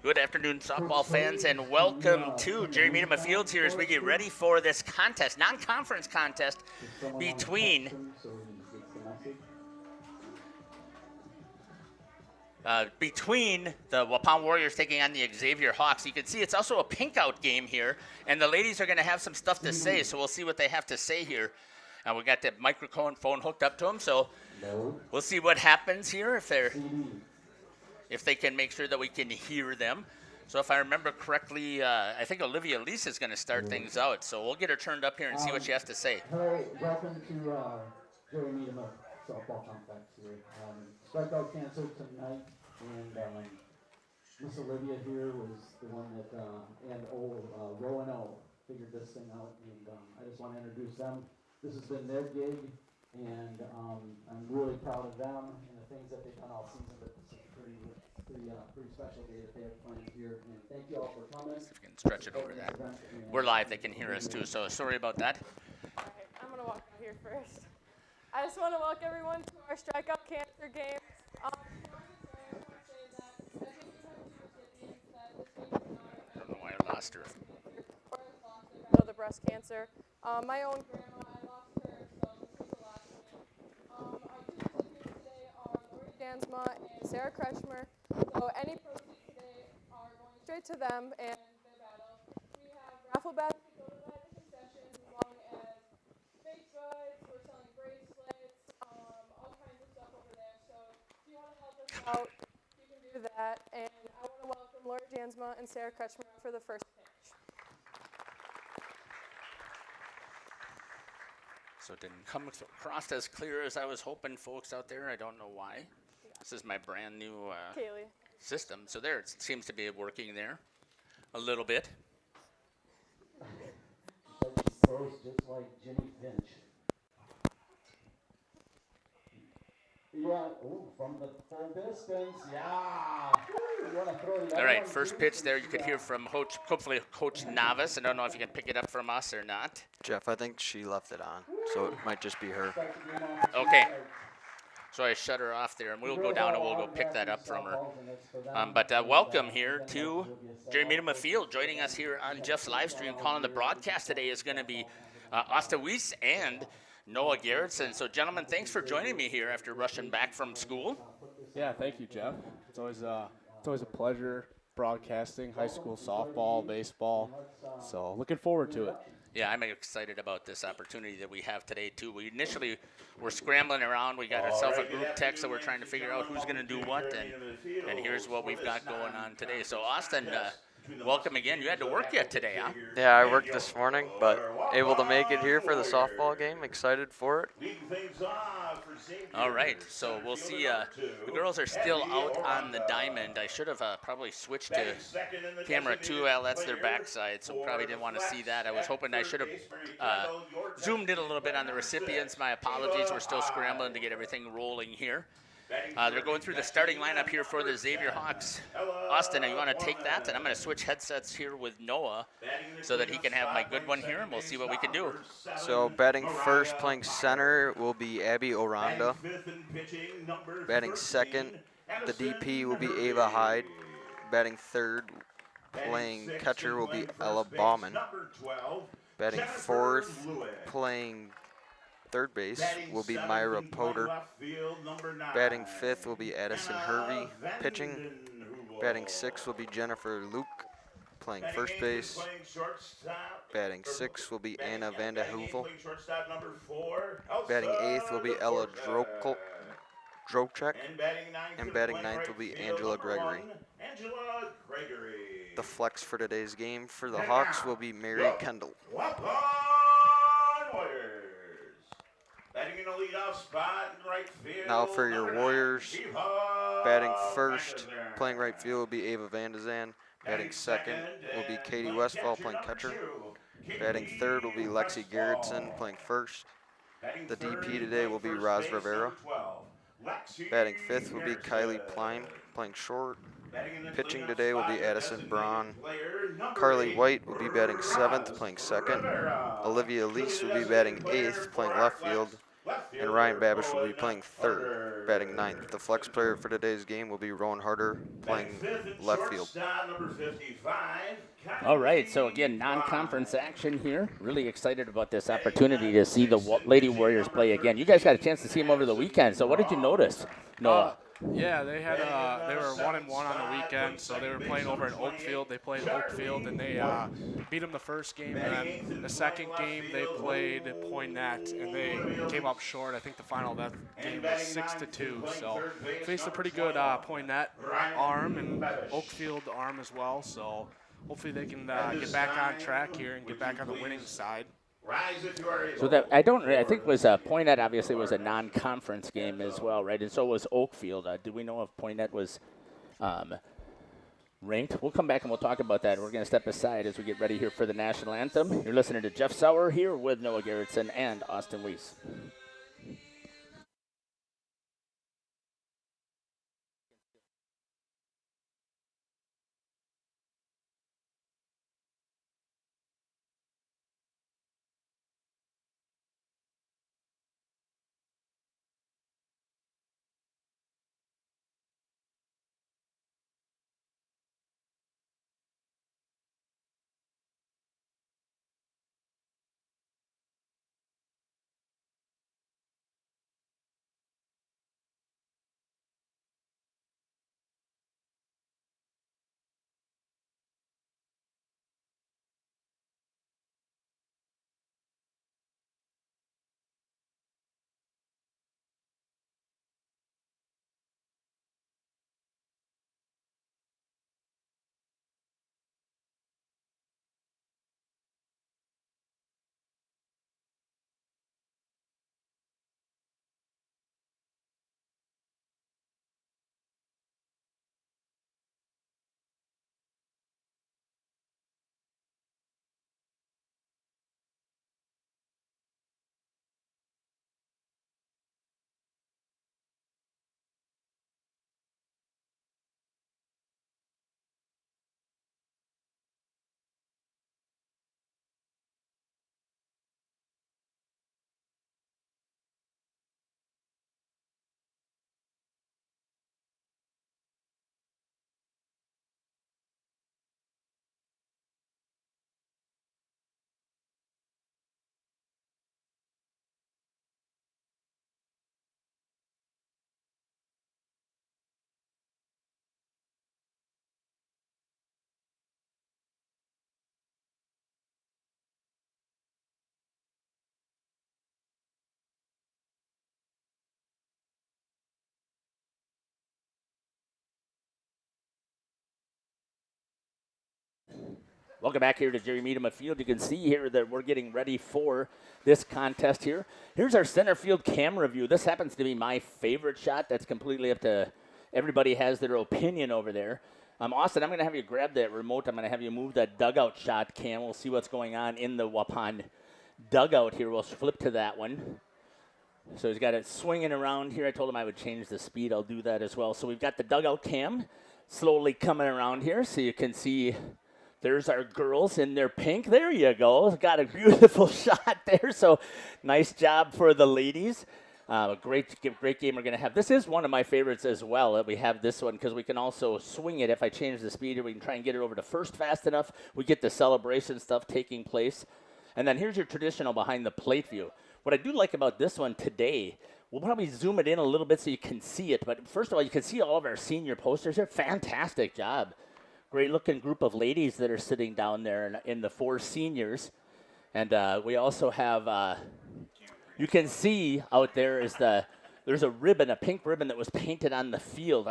Good afternoon, softball fans, and welcome to Jerry Medema Fields here as we get ready for this contest, non-conference contest between the Waupun Warriors taking on the Xavier Hawks. You can see it's also a pink-out game here, and the ladies are going to have some stuff to say, so we'll see what they have to say here. We got the microphone hooked up to them, so we'll see what happens here if they can make sure that we can hear them. So if I remember correctly, I think Olivia Lease is going to start things out. So we'll get her turned up here and see what she has to say. Hello, welcome to Jerry Medema softball complex here. Strikeout cancer tonight, and Miss Olivia here was the one that, and Rowan figured this thing out, and I just want to introduce them. This has been their gig, and I'm really proud of them and the things that they've done all season, but this is pretty special day that they have planned here, and thank you all for coming. If we can stretch it over that. We're live, they can hear us too, so sorry about that. Okay, I'm going to walk out here first. I just want to welcome everyone to our Strikeout Cancer game. I don't know why I lost her. The breast cancer. My own grandma, I lost her, so this is the last one. Our two teams today are Lori Jansma and Sarah Kretschmer. So any proceeds today are going straight to them and their battle. We have raffle baskets over at the concessions, as long as fake goods. We're selling bracelets, all kinds of stuff over there. So if you want to help us out, you can do that. And I want to welcome Lori Jansma and Sarah Kretschmer for the first pitch. So it didn't come across as clear as I was hoping, folks out there. I don't know why. This is my brand new system. So there, it seems to be working there a little bit. But she throws just like Jimmy Finch. Yeah, from the full distance, yeah. All right, first pitch there. You could hear from hopefully Coach Navis. I don't know if you can pick it up from us or not. Jeff, I think she left it on, so it might just be her. Okay. So I shut her off there, and we'll go down and we'll go pick that up from her. But welcome here to Jerry Medema Field. Joining us here on Jeff's live stream, calling the broadcast today is going to be Asta Weiss and Noah Garrettson. So, gentlemen, thanks for joining me here after rushing back from school. Yeah, thank you, Jeff. It's always a pleasure broadcasting high school softball, baseball. So looking forward to it. Yeah, I'm excited about this opportunity that we have today, too. We initially were scrambling around. We got ourselves a group text, so we're trying to figure out who's going to do what, and here's what we've got going on today. So, Austin, welcome again. You had to work yet today, huh? Yeah, I worked this morning, but able to make it here for the softball game. Excited for it. All right, so we'll see. The girls are still out on the diamond. I should have probably switched to camera 2. Well, that's their backside, so probably didn't want to see that. I was hoping I should have zoomed in a little bit on the recipients. My apologies. We're still scrambling to get everything rolling here. They're going through the starting lineup here for the Xavier Hawks. Austin, you want to take that? And I'm going to switch headsets here with Noah so that he can have my good one here, and we'll see what we can do. So batting first, playing center, will be Abby Oranda. Batting second, the DP will be Ava Hyde. Batting third, playing catcher will be Ella Bauman. Batting fourth, playing third base will be Myra Potter. Batting fifth will be Addison Hervey. Pitching. Batting sixth will be Jennifer Luke, playing first base. Batting sixth will be Anna Vanda Hoovel. Batting eighth will be Ella Drocek. And batting ninth will be Angela Gregory. The flex for today's game for the Hawks will be Mary Kendall. Now for your Warriors, batting first, playing right field will be Ava Vandazan. Batting second will be Katie Westfall, playing catcher. Batting third will be Lexi Garrettson, playing first. The DP today will be Roz Rivera. Batting fifth will be Kylie Pline, playing short. Pitching today will be Addison Braun. Carly White will be batting seventh, playing second. Olivia Lease will be batting eighth, playing left field. and Ryan Babish will be playing third, batting ninth. The flex player for today's game will be Rowan Harder, playing left field. All right, so again, non-conference action here. Really excited about this opportunity to see the Lady Warriors play again. You guys got a chance to see them over the weekend, so what did you notice, Noah? Yeah, they were 1-1 on the weekend, so they were playing over in Oakfield. They played Oakfield, and they beat them the first game, and then the second game they played Poynette, and they came up short. I think the final of that game was 6-2. So faced a pretty good Poynette arm and Oakfield arm as well. So hopefully they can get back on track here and get back on the winning side. So that I think was Poynette obviously was a non-conference game as well, right? And so was Oakfield. Do we know if Poynette was ranked? We'll come back and we'll talk about that. We're going to step aside as we get ready here for the national anthem. You're listening to Jeff Sauer here with Noah Gerritsen and Austin Weiss. Welcome back here to Jerry Medema Field. You can see here that we're getting ready for this contest here. Here's our center field camera view. This happens to be my favorite shot. That's completely up to everybody has their opinion over there. Austin, I'm going to have you grab that remote. I'm going to have you move that dugout shot cam. We'll see what's going on in the Waupun dugout here. We'll flip to that one. So he's got it swinging around here. I told him I would change the speed. I'll do that as well. So we've got the dugout cam slowly coming around here so you can see. There's our girls in their pink. There you go. Got a beautiful shot there. So nice job for the ladies. A great game we're going to have. This is one of my favorites as well that we have this one because we can also swing it. If I change the speed, we can try and get it over to first fast enough. We get the celebration stuff taking place. And then here's your traditional behind the plate view. What I do like about this one today, we'll probably zoom it in a little bit so you can see it. But first of all, you can see all of our senior posters here. Fantastic job. Great looking group of ladies that are sitting down there in the four seniors. And we also have, you can see out there there's a ribbon, a pink ribbon that was painted on the field.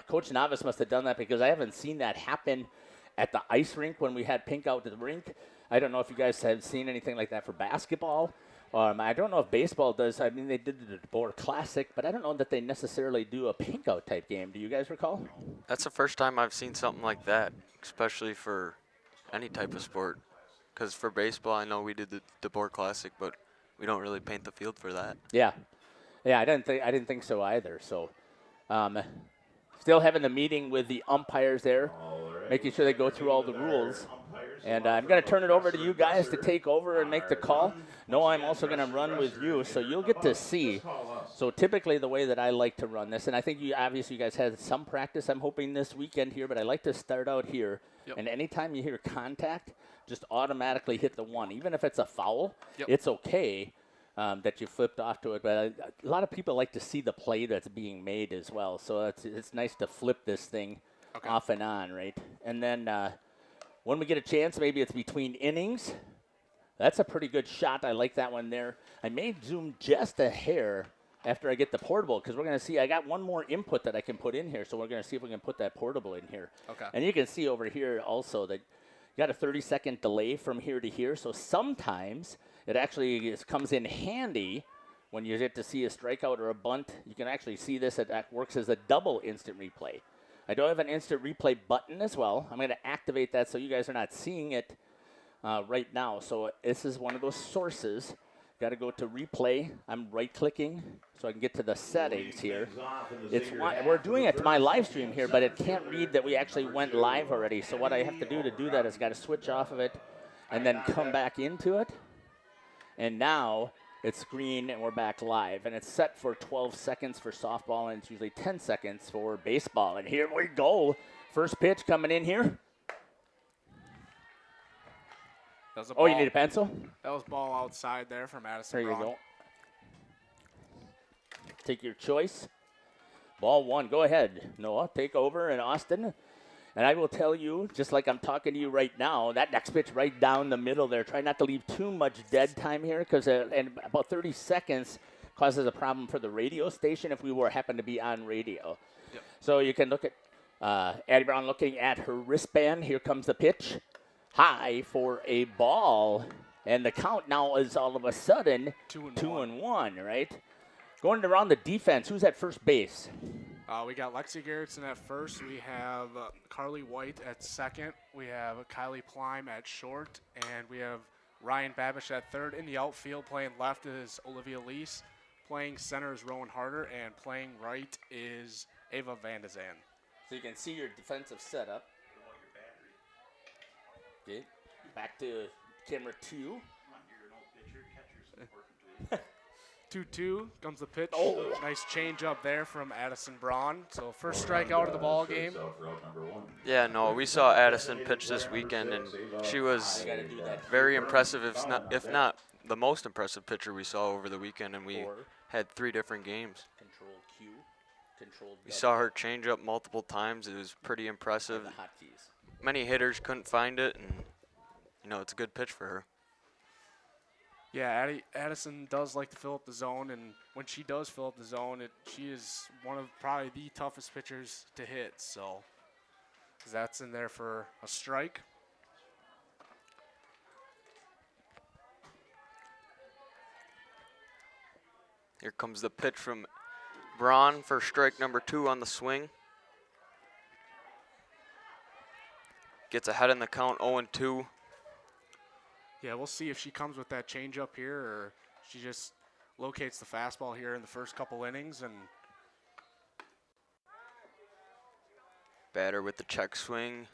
Coach Novice must have done that because I haven't seen that happen at the ice rink when we had pink out at the rink. I don't know if you guys have seen anything like that for basketball. I don't know if baseball does. I mean, they did the DeBoer Classic, but I don't know that they necessarily do a pink out type game. Do you guys recall? That's the first time I've seen something like that, especially for any type of sport. Because for baseball, I know we did the DeBoer Classic, but we don't really paint the field for that. Yeah, I didn't think so either. So, still having the meeting with the umpires there, making sure they go through all the rules. And I'm going to turn it over to you guys to take over and make the call. No, I'm also going to run with you, so you'll get to see. So typically the way that I like to run this, and I think obviously you guys had some practice, I'm hoping, this weekend here, but I like to start out here. Yep. And anytime you hear contact, just automatically hit the 1. Even if it's a foul, Yep. it's okay that you flipped off to it. But a lot of people like to see the play that's being made as well. So it's nice to flip this thing off and on, right? And then when we get a chance, maybe it's between innings. That's a pretty good shot. I like that one there. I may zoom just a hair after I get the portable, because we're going to see I got one more input that I can put in here, so we're going to see if we can put that portable in here. Okay. And you can see over here also that you got a 30-second delay from here to here, so sometimes it actually comes in handy when you get to see a strikeout or a bunt. You can actually see this. It works as a double instant replay. I do have an instant replay button as well. I'm going to activate that so you guys are not seeing it right now. So this is one of those sources. Got to go to replay. I'm right-clicking so I can get to the settings here. We're doing it to my live stream here, but it can't read that we actually went live already. So what I have to do that is got to switch off of it and then come back into it. And now it's green and we're back live. And it's set for 12 seconds for softball, and it's usually 10 seconds for baseball. And here we go. First pitch coming in here. Oh, you need a pencil? That was ball outside there from Addison. There you go. Take your choice. Ball 1. Go ahead, Noah. Take over, and Austin. And I will tell you, just like I'm talking to you right now, that next pitch right down the middle there. Try not to leave too much dead time here, because and about 30 seconds causes a problem for the radio station if we happen to be on radio. Yep. So you can look at Addie Brown looking at her wristband. Here comes the pitch. High for a ball, and the count now is all of a sudden 2-1, right? Going around the defense, who's at first base? We got Lexi Garrettson at first. We have Carly White at second. We have Kylie Plime at short, and we have Ryan Babish at third. In the outfield, playing left is Olivia Lease. Playing center is Rowan Harder, and playing right is Ava Van de Zan. So you can see your defensive setup. Okay. Back to camera 2. 2-2 comes the pitch. Oh, nice change up there from Addison Braun. So first strikeout of the ball game. Yeah, no, we saw Addison pitch this weekend, and she was very impressive, if not the most impressive pitcher we saw over the weekend, and we had 3 different games. Control Q, control We saw her change up multiple times. It was pretty impressive. the hotkeys. Many hitters couldn't find it, and, it's a good pitch for her. Yeah, Addison does like to fill up the zone, and when she does fill up the zone, she is one of probably the toughest pitchers to hit. So that's in there for a strike. Here comes the pitch from Braun for strike number 2 on the swing. Gets ahead in the count, 0-2. Yeah, we'll see if she comes with that changeup here, or she just locates the fastball here in the first couple innings. And batter with the check swing.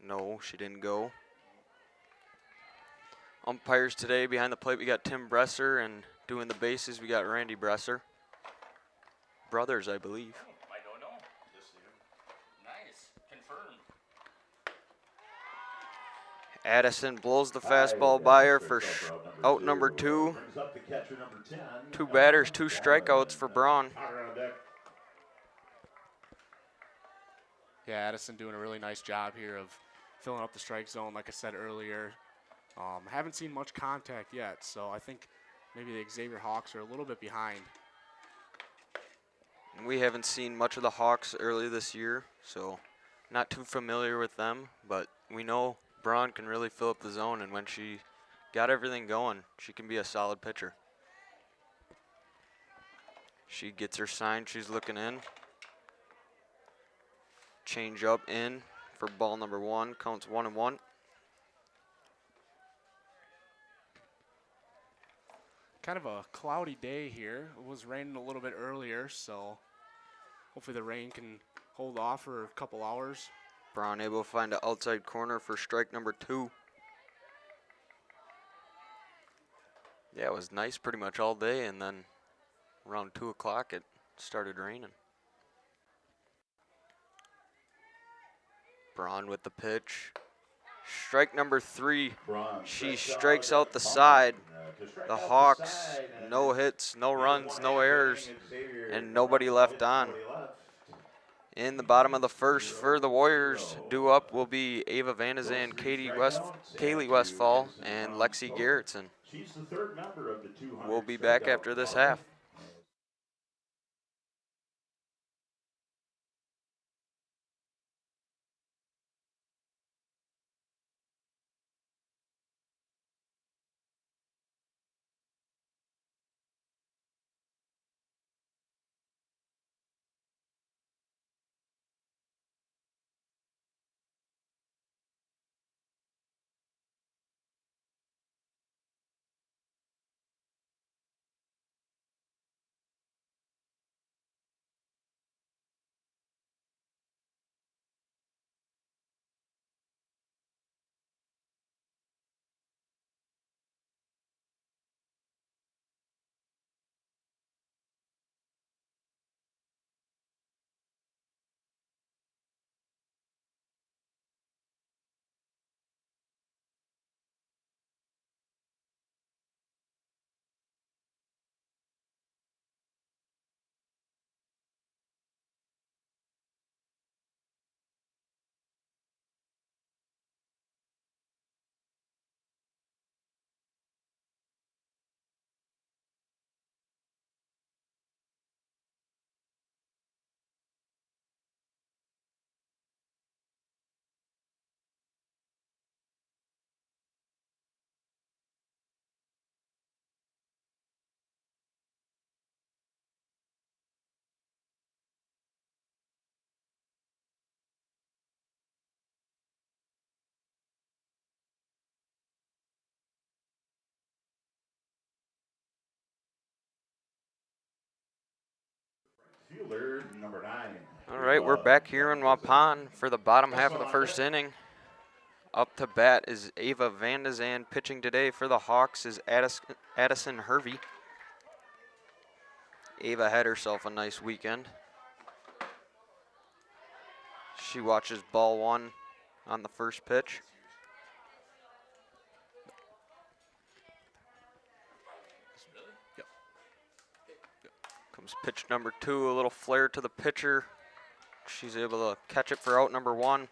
No, she didn't go. Umpires today behind the plate, we got Tim Bresser, and doing the bases, we got Randy Bresser. Brothers, I believe. I don't know. Nice. Confirmed. Addison blows the fastball by her for out number 2. 2 batters, 2 strikeouts for Braun. yeah, Addison doing a really nice job here of filling up the strike zone, like I said earlier. Haven't seen much contact yet, so I think maybe the Xavier Hawks are a little bit behind. We haven't seen much of the Hawks early this year, so not too familiar with them, but we know Braun can really fill up the zone, and when she got everything going, she can be a solid pitcher. She gets her sign, she's looking in. Change up in for ball number 1, counts 1-1. Kind of a cloudy day here. It was raining a little bit earlier, so hopefully the rain can hold off for a couple hours. Braun able to find an outside corner for strike number 2. Yeah, it was nice pretty much all day, and then around 2 o'clock it started raining. Braun with the pitch. Strike number 3. She strikes out the side. The Hawks, no hits, no runs, no errors, and nobody left on. In the bottom of the first for the Warriors, due up will be Ava Vandezan, Kaylee Westfall, and Lexi Garrettson. We'll be back after this half. Fielder number 9. All right, we're back here in Waupun for the bottom half of the first inning. Up to bat is Ava Vandezan. Pitching today for the Hawks is Addison Hervey. Ava had herself a nice weekend. She watches ball 1 on the first pitch. Comes pitch number 2, a little flare to the pitcher. She's able to catch it for out number 1.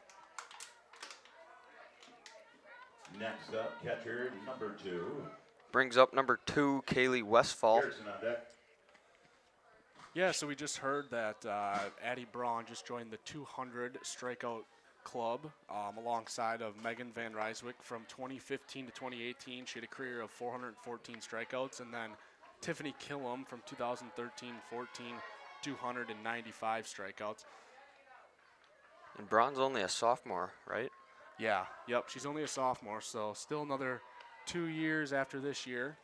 Next up, catcher number 2. Brings up number 2, Kaylee Westfall. Garrison on deck. Yeah, so we just heard that Addie Braun just joined the 200 strikeout club alongside of Megan Van Ryswick from 2015 to 2018. She had a career of 414 strikeouts, and then Tiffany Killam from 2013-14, 295 strikeouts. And Braun's only a sophomore, right? Yeah, yep, she's only a sophomore, so still another 2 years after this year.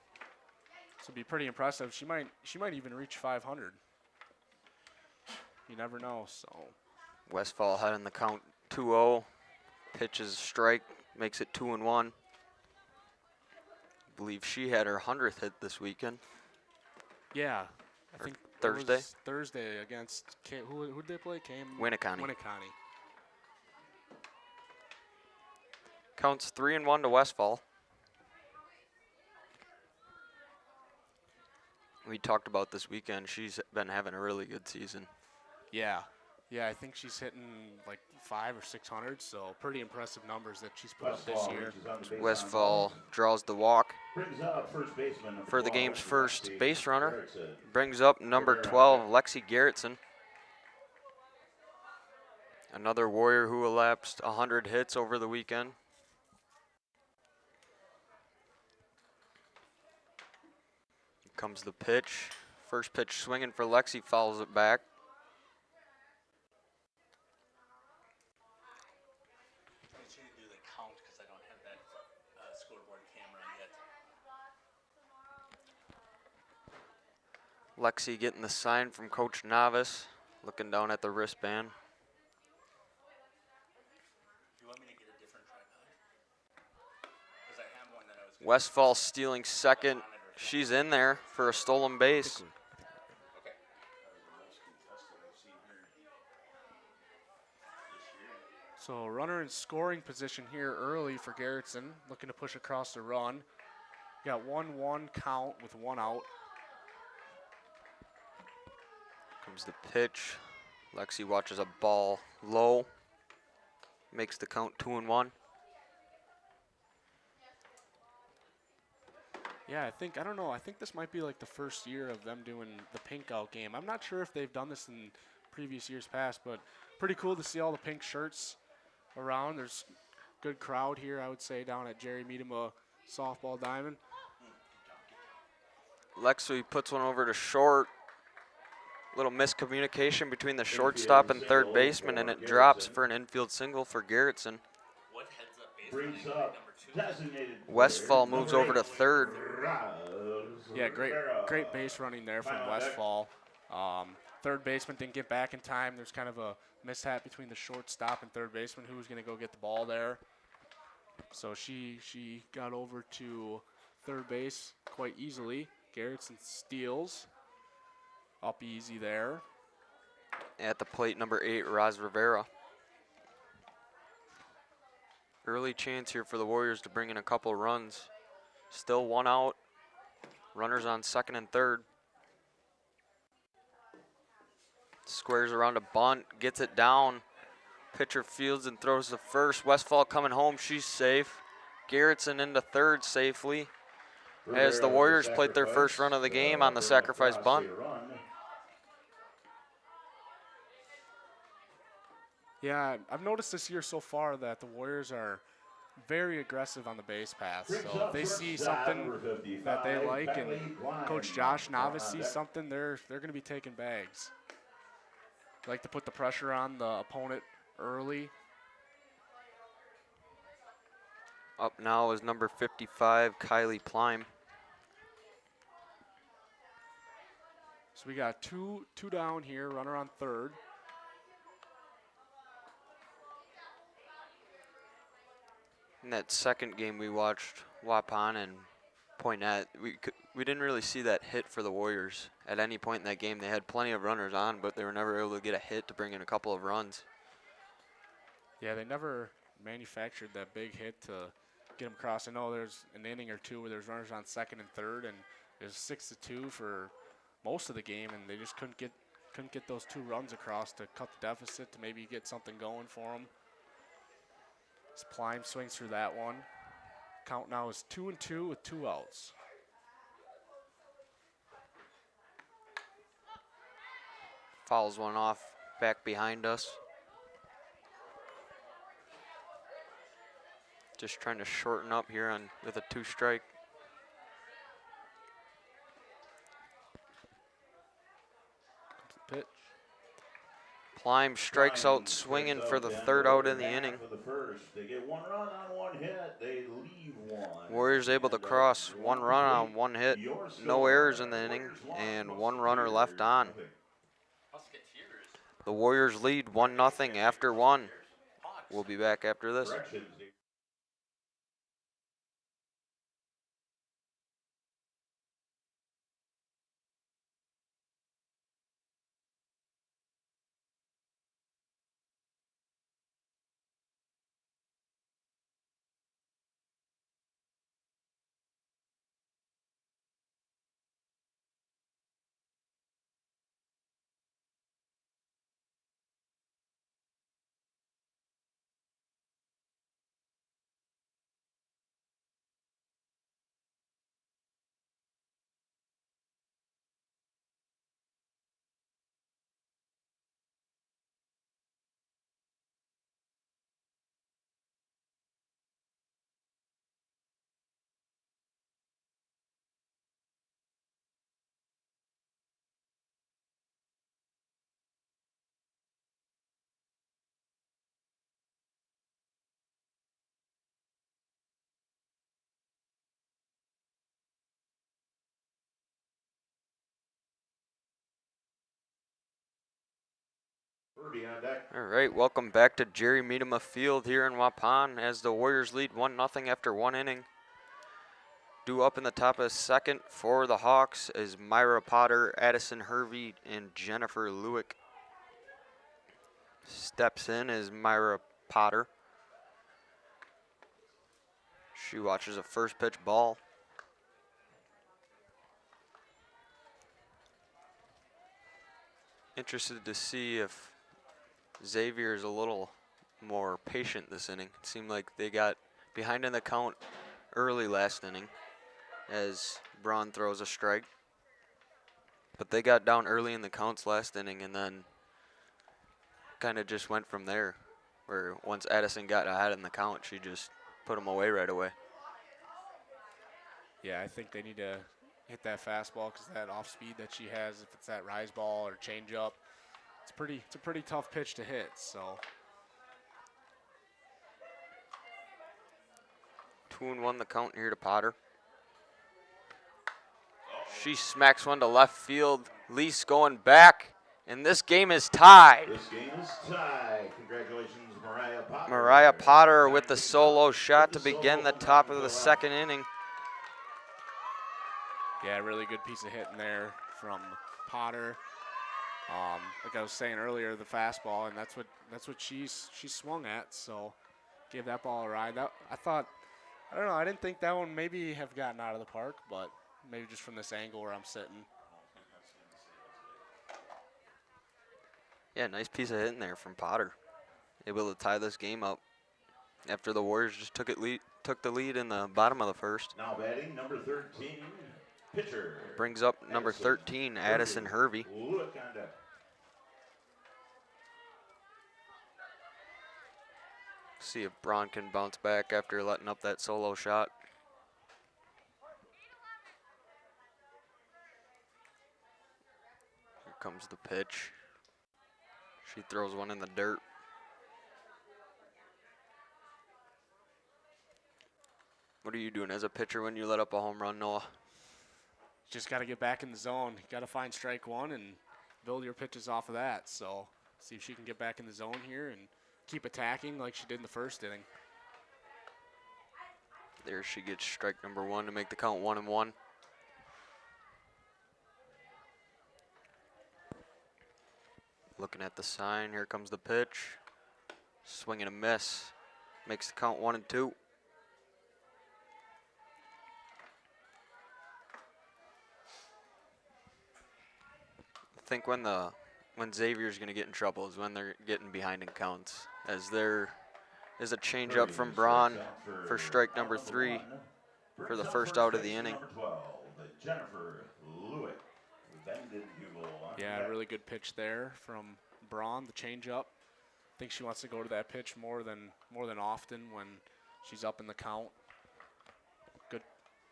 So it'd be pretty impressive. She might even reach 500. You never know, so. Westfall had in the count 2-0. Pitches strike, makes it 2-1. Believe she had her 100th hit this weekend. Yeah, I Or think Thursday? It was Thursday against who did they play? Winneconne. Winneconne. Counts 3-1 to Westfall. We talked about this weekend. She's been having a really good season. Yeah, I think she's hitting like 500 or 600, so pretty impressive numbers that she's put up this year. Westfall draws the walk Brings up first baseman number for the 12, game's first base runner. Garrettson. Brings up number 12, Lexi Garrettson. Another Warrior who elapsed 100 hits over the weekend. Comes the pitch. First pitch swinging for Lexi, fouls it back. Make sure you do the count because I don't have that scoreboard camera yet. Lexi getting the sign from Coach Novice, looking down at the wristband. Westfall stealing second. She's in there for a stolen base. So runner in scoring position here early for Garrettson, looking to push across the run. Got 1-1 count with 1 out. Comes the pitch. Lexi watches a ball low. Makes the count 2-1. Yeah, I don't know, I think this might be like the first year of them doing the pink out game. I'm not sure if they've done this in previous years past, but pretty cool to see all the pink shirts around. There's good crowd here, I would say, down at Jerry Medema Softball Diamond. Lexi puts one over to short. Little miscommunication between the shortstop and third baseman, and it drops for an infield single for Garrettson. Brings up designated Westfall player, moves number over to 8, third. Yeah, great base running there from Westfall. Third baseman didn't get back in time. There's kind of a mishap between the shortstop and third baseman who was going to go get the ball there. So she got over to third base quite easily. Garrettson steals. Up easy there. At the plate, number 8, Roz Rivera. Early chance here for the Warriors to bring in a couple runs. Still 1 out. Runners on second and third. Squares around a bunt, gets it down. Pitcher fields and throws the first. Westfall coming home, she's safe. Garrettson into third safely. As the Warriors played their first run of the game on the sacrifice bunt. Yeah, I've noticed this year so far that the Warriors are very aggressive on the base paths. So if they see something that they like and Coach Josh Novice sees something, they're going to be taking bags. They like to put the pressure on the opponent early. Up now is number 55, Kylie Plime. So we got two down here, runner on third. In that second game we watched, Waupun and Poinette, we didn't really see that hit for the Warriors. At any point in that game, they had plenty of runners on, but they were never able to get a hit to bring in a couple of runs. Yeah, they never manufactured that big hit to get them across. I know there's an inning or two where there's runners on second and third, and it was 6-2 for most of the game, and they just couldn't get those 2 runs across to cut the deficit to maybe get something going for them. As Plime swings through that one. Count now is 2-2 with 2 outs. Fouls one off back behind us. Just trying to shorten up here with a 2-strike. Pitch. Plime strikes out swinging for the 3rd out in the inning. They get 1 run on 1 hit. They leave 1. Warriors able to cross 1 run on 1 hit. No errors in the inning and 1 runner left on. The Warriors lead 1-0 after 1. We'll be back after this. All right, welcome back to Jerry Medema Field here in Waupun as the Warriors lead 1-0 after 1 inning. Due up in the top of the second for the Hawks is Myra Potter, Addison Hervey, and Jennifer Lewick. Steps in is Myra Potter. She watches a first pitch ball. Interested to see if Xavier is a little more patient this inning. It seemed like they got behind in the count early last inning as Braun throws a strike. But they got down early in the counts last inning and then kind of just went from there. Where once Addison got ahead in the count, she just put them away right away. Yeah, I think they need to hit that fastball because that off speed that she has, if it's that rise ball or changeup, it's a pretty tough pitch to hit. So 2-1 the count here to Potter. She smacks one to left field. Lease going back, and this game is tied. This game is tied. Congratulations, Mariah Potter. Mariah Potter with the solo shot to begin the top of the second inning. yeah, really good piece of hitting there from Potter. Like I was saying earlier, the fastball, and that's what she swung at. So give that ball a ride. I don't know. I didn't think that one maybe have gotten out of the park, but maybe just from this angle where I'm sitting. Yeah, nice piece of hitting there from Potter. Able to tie this game up after the Warriors just took the lead in the bottom of the first. Now batting number 13, pitcher. Brings up number 13, Addison Hervey. Look on deck. See if Braun can bounce back after letting up that solo shot. Here comes the pitch. She throws one in the dirt. What are you doing as a pitcher when you let up a home run, Noah? Just got to get back in the zone. Got to find strike one and build your pitches off of that. So see if she can get back in the zone here and keep attacking like she did in the first inning. There she gets strike number one to make the count 1-1. Looking at the sign, here comes the pitch. Swing and a miss. Makes the count 1-2. I think when Xavier's going to get in trouble is when they're getting behind in counts, as there is a changeup from Braun for strike number 3 for the first out of the inning. Number 12, Jennifer Lewick. Yeah, really good pitch there from Braun, the changeup. I think she wants to go to that pitch more than often when she's up in the count. Good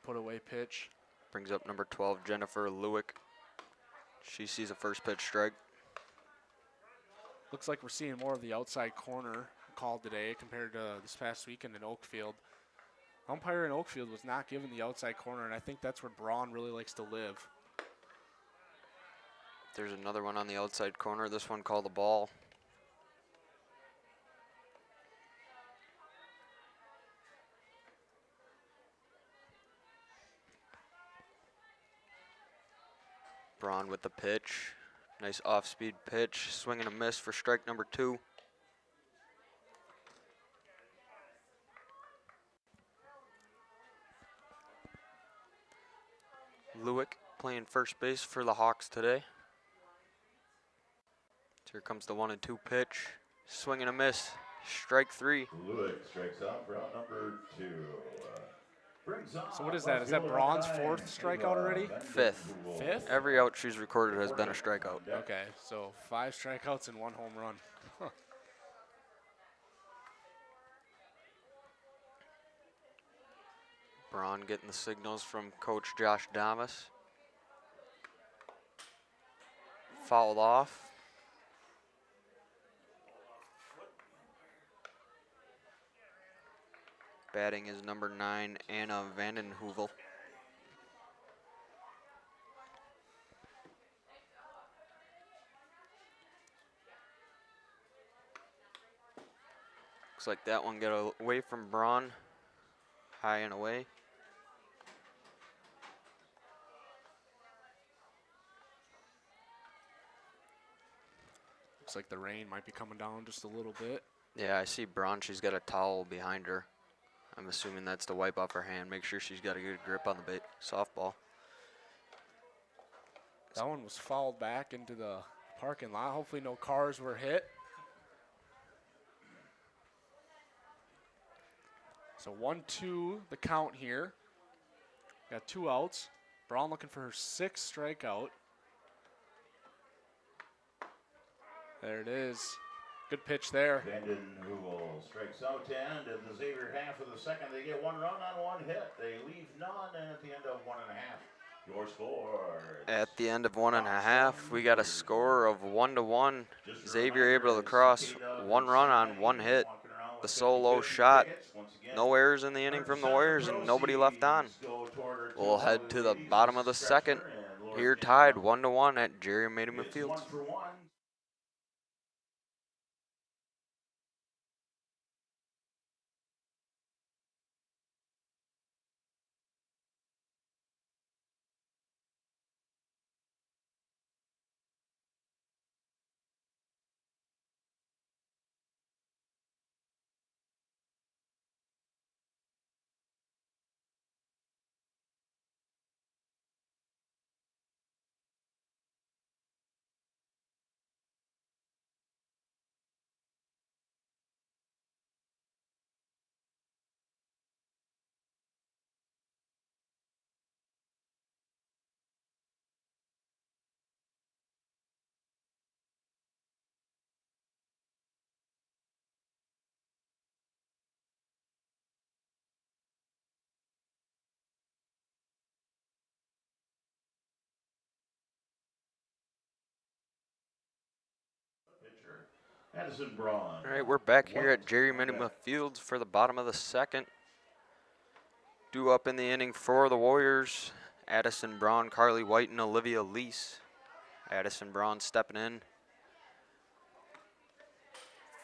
put away pitch. Brings up number 12, Jennifer Lewick. She sees a first pitch strike. Looks like we're seeing more of the outside corner called today compared to this past weekend in Oakfield. Umpire in Oakfield was not given the outside corner, and I think that's where Braun really likes to live. There's another one on the outside corner. This one called a ball. Braun with the pitch. Nice off-speed pitch. Swing and a miss for strike number 2. Lewick playing first base for the Hawks today. Here comes the 1-2 pitch. Swing and a miss. Strike 3. Lewick strikes out for out number 2. So what is that? Is that Braun's 4th strikeout already? 5th. 5th? Every out she's recorded has been a strikeout. Okay, so 5 strikeouts and 1 home run. Huh. Braun getting the signals from Coach Josh Damas. Fouled off. Batting is number 9, Anna Vandenhoevel. Looks like that one got away from Braun. High and away. looks like the rain might be coming down just a little bit. Yeah, I see Braun. She's got a towel behind her. I'm assuming that's to wipe off her hand. Make sure she's got a good grip on the softball. That one was fouled back into the parking lot. Hopefully no cars were hit. So 1-2 the count here. Got 2 outs. Braun looking for her 6th strikeout. There it is. Good pitch there. Vanden Heuvel strikes out 10, and in the Xavier half of the second, they get 1 run on 1 hit. They leave none, and at the end of 1.5, your score. At the end of 1.5, we got a score of 1-1. Xavier able to cross 1 run on 1 hit. The solo shot. No errors in the inning from the Warriors, and nobody left on. We'll head to the bottom of the second. Here tied 1-1 at Jerry Medema Fields. Addison Braun. All right, we're back here at Jerry Medema Fields for the bottom of the second. Due up in the inning for the Warriors, Addison Braun, Carly White, and Olivia Lease. Addison Braun stepping in.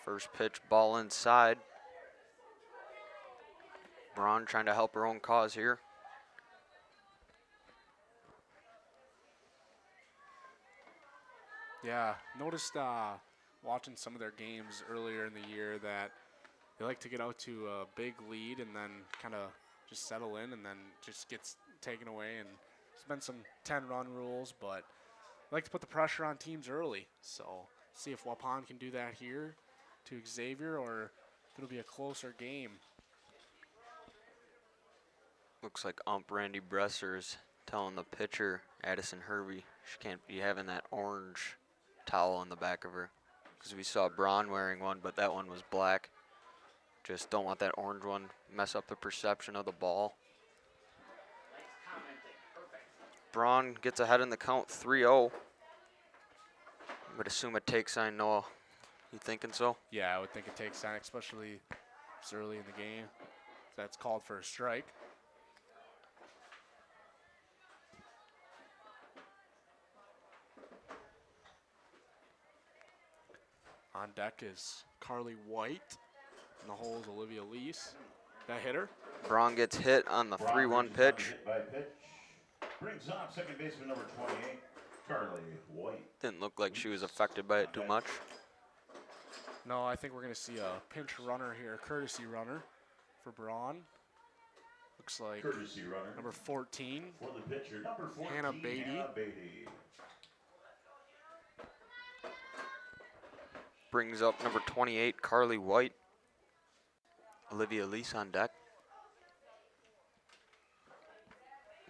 First pitch, ball inside. Braun trying to help her own cause here. Yeah, noticed watching some of their games earlier in the year that they like to get out to a big lead and then kind of just settle in and then just gets taken away. And there's been some 10-run rules, but I like to put the pressure on teams early. So see if Waupun can do that here to Xavier, or if it'll be a closer game. Looks like Ump Randy Bresser is telling the pitcher, Addison Hervey, she can't be having that orange towel on the back of her. Because we saw Braun wearing one, but that one was black. Just don't want that orange one mess up the perception of the ball. Braun gets ahead in the count 3-0. I would assume a take sign, Noah. You thinking so? Yeah, I would think it takes time, especially it's early in the game. That's called for a strike. On deck is Carly White. In the hole is Olivia Lease. That hit her. Braun gets hit on the 3-1 pitch. Brings up second baseman number 28, Carly White. Didn't look like she was affected by it too much. No, I think we're going to see a pinch runner here, a courtesy runner for Braun. Looks like Courtesy runner. number 14. For the pitcher, number 14, Hannah Beatty. Hannah Beatty. Brings up number 28, Carly White. Olivia Lease on deck.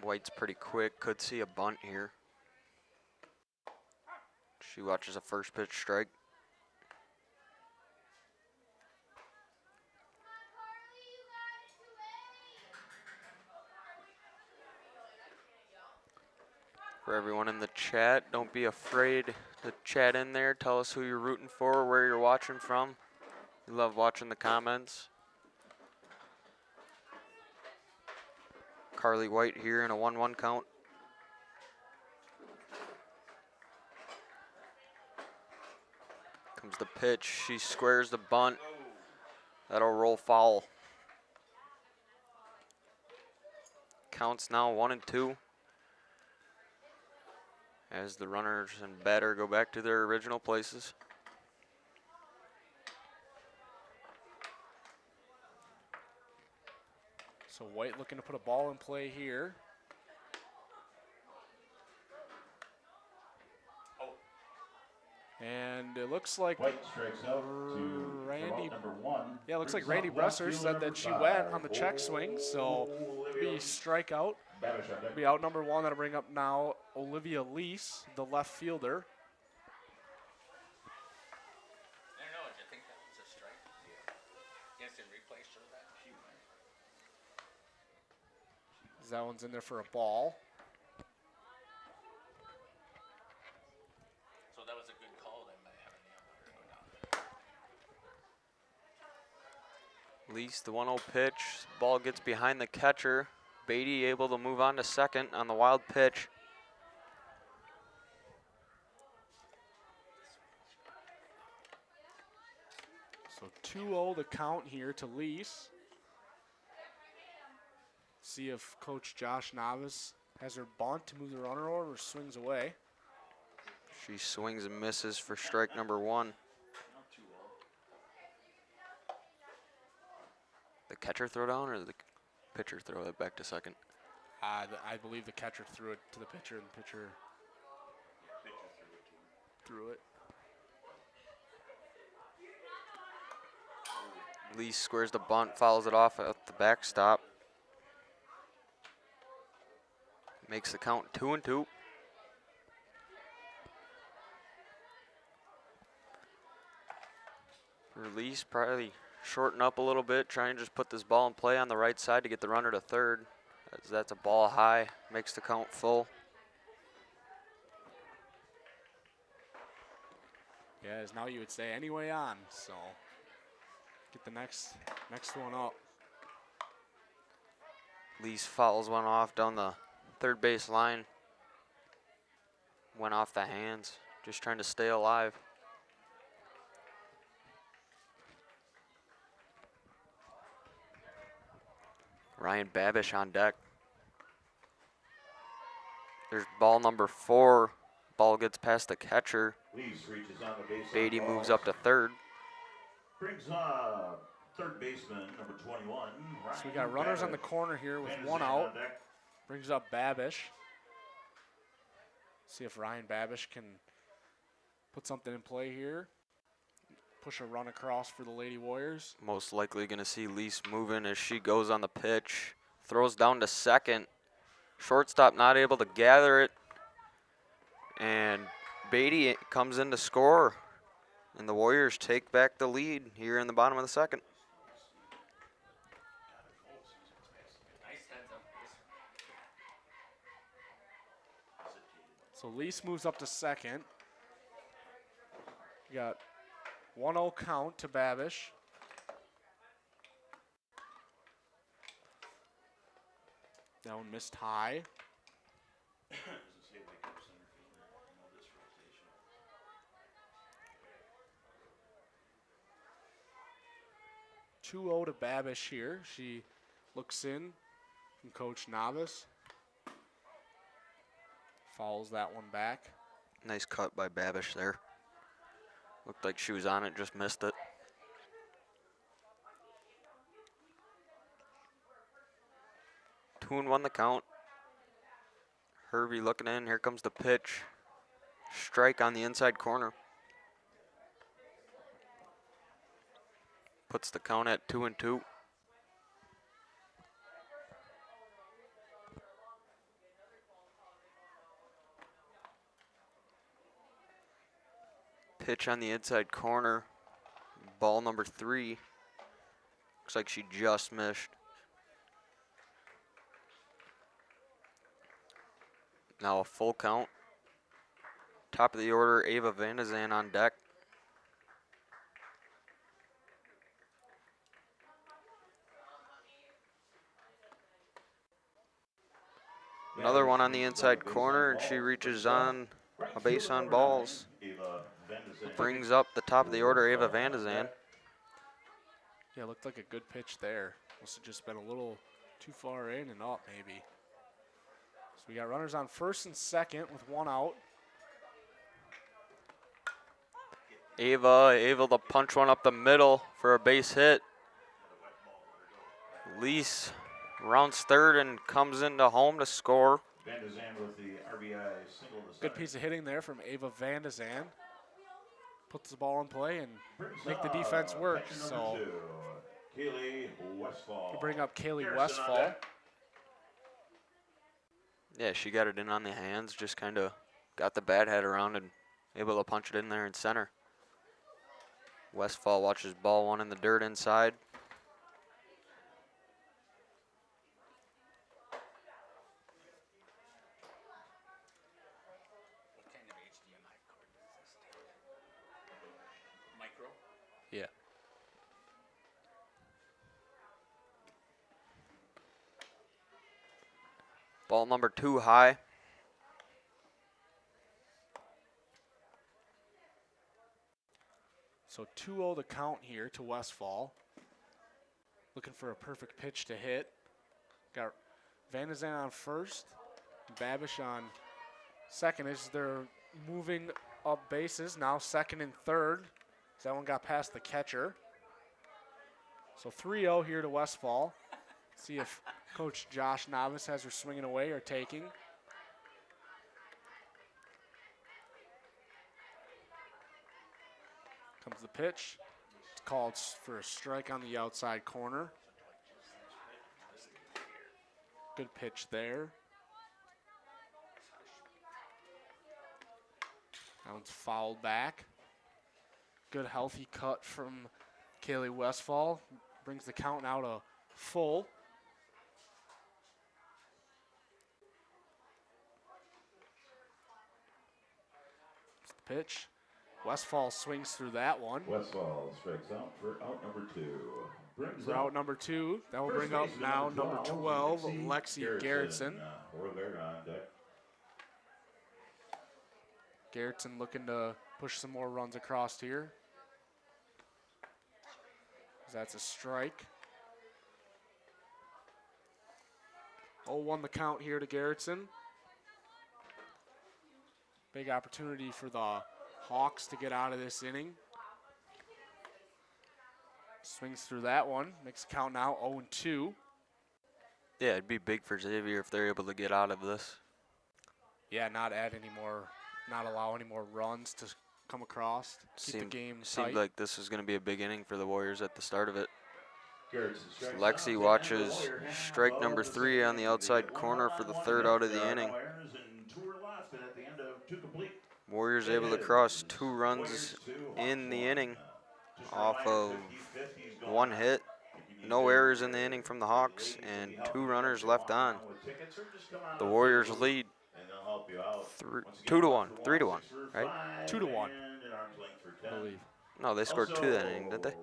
White's pretty quick, could see a bunt here. She watches a first pitch strike. For everyone in the chat, don't be afraid to chat in there. Tell us who you're rooting for, where you're watching from. We love watching the comments. Carly White here in a 1-1 count. Comes the pitch. She squares the bunt. That'll roll foul. Counts now 1-2. As the runners and batter go back to their original places. So White looking to put a ball in play here. And it looks like White strikes out to Randy. number 1. Yeah, it looks like Brings Randy up left Bresser fielder said number that she 5. went on the check swing, so be Olivia strikeout. Babish on deck. Be out number 1. That'll bring up now Olivia Lease, the left fielder. I don't know. Did you think that was a strike? Yeah. Instant replay showed that. That one's in there for a ball. So that was a good call then by having the umpire go down. Lease the 1-0 pitch. Ball gets behind the catcher. Beatty able to move on to second on the wild pitch. So 2-0 the count here to Lease. See if Coach Josh Novice has her bunt to move the runner over or swings away. She swings and misses for strike number 1. The catcher throw down or the pitcher throw it back to second? I believe the catcher threw it to the pitcher and the pitcher threw it. Lee squares the bunt, fouls it off at the backstop. Makes the count 2-2. Release probably shorten up a little bit, try and just put this ball in play on the right side to get the runner to third. As that's a ball high, makes the count full. Yeah, as now you would say anyway on, so get the next one up. Lee's fouls one off down the third base line. Went off the hands, just trying to stay alive. Ryan Babish on deck. There's ball number 4. Ball gets past the catcher. Lease reaches on the base. Beatty moves up to third. Brings third baseman number 21. So we got runners on the corner here with one out. Brings up Babish. See if Ryan Babish can put something in play here. Push a run across for the Lady Warriors. Most likely going to see Lease moving as she goes on the pitch. Throws down to second. Shortstop not able to gather it. And Beatty comes in to score. And the Warriors take back the lead here in the bottom of the second. So Lease moves up to second. We got 1-0 count to Babish. That one missed high. 2-0 to Babish here. She looks in from Coach Novice. Fouls that one back. Nice cut by Babish there. Looked like she was on it, just missed it. Two and one the count. Hervey looking in. Here comes the pitch. Strike on the inside corner. Puts the count at 2-2. Pitch on the inside corner. Ball number 3. Looks like she just missed. Now a full count. Top of the order, Ava Vandazan on deck. Another one on the inside corner, and she reaches on a base on balls. Brings up the top of the order, Ava Vandazan. Yeah, looked like a good pitch there. Must have just been a little too far in and up, maybe. So we got runners on first and second with one out. Ava able to punch one up the middle for a base hit. Lease Rounds third and comes into home to score. Van de Zand with the RBI single to Good center. piece of hitting there from Ava Van de Zand. Puts the ball in play and Brings make the up defense work. catcher So number 2, Kaylee Westfall. we bring up Kaylee Garrison on Westfall. deck. Yeah, she got it in on the hands, just kind of got the bat head around and able to punch it in there in center. Westfall watches ball one in the dirt inside. What kind of HDMI cord does this take? Micro? Yeah. Ball number 2 high. So 2-0 the count here to Westfall. Looking for a perfect pitch to hit. Got Van de Zand on first, Babish on second as they're moving up bases. Now second and third. That one got past the catcher. So 3-0 here to Westfall. See if Coach Josh Novice has her swinging away or taking. Comes the pitch. It's called for a strike on the outside corner. Good pitch there. That one's fouled back. Good healthy cut from Kaylee Westfall. Brings the count now to full. Pitch. Westfall swings through that one. Westfall strikes out for out number 2. Brings For up out number 2. That will first bring up baseman now number 12, Lexi Garrettson. We're on deck. Garrettson looking to push some more runs across here. That's a strike. 0-1 the count here to Garrettson. Big opportunity for the Hawks to get out of this inning. Swings through that one. Makes the count now 0-2. Yeah, it'd be big for Xavier if they're able to get out of this. Yeah, not add any more, not allow any more runs to come across. Keep the game tight. Seemed like this was going to be a big inning for the Warriors at the start of it. Garrettson strikes Lexi out. watches strike number 3 on the outside corner for the third out of the inning. Warriors able to cross 2 runs in the inning off of 1 hit. No errors in the inning from the Hawks and 2 runners left on. The Warriors lead 2-1, 3-1, right? 2-1, I believe. No, they scored 2 that inning, didn't they?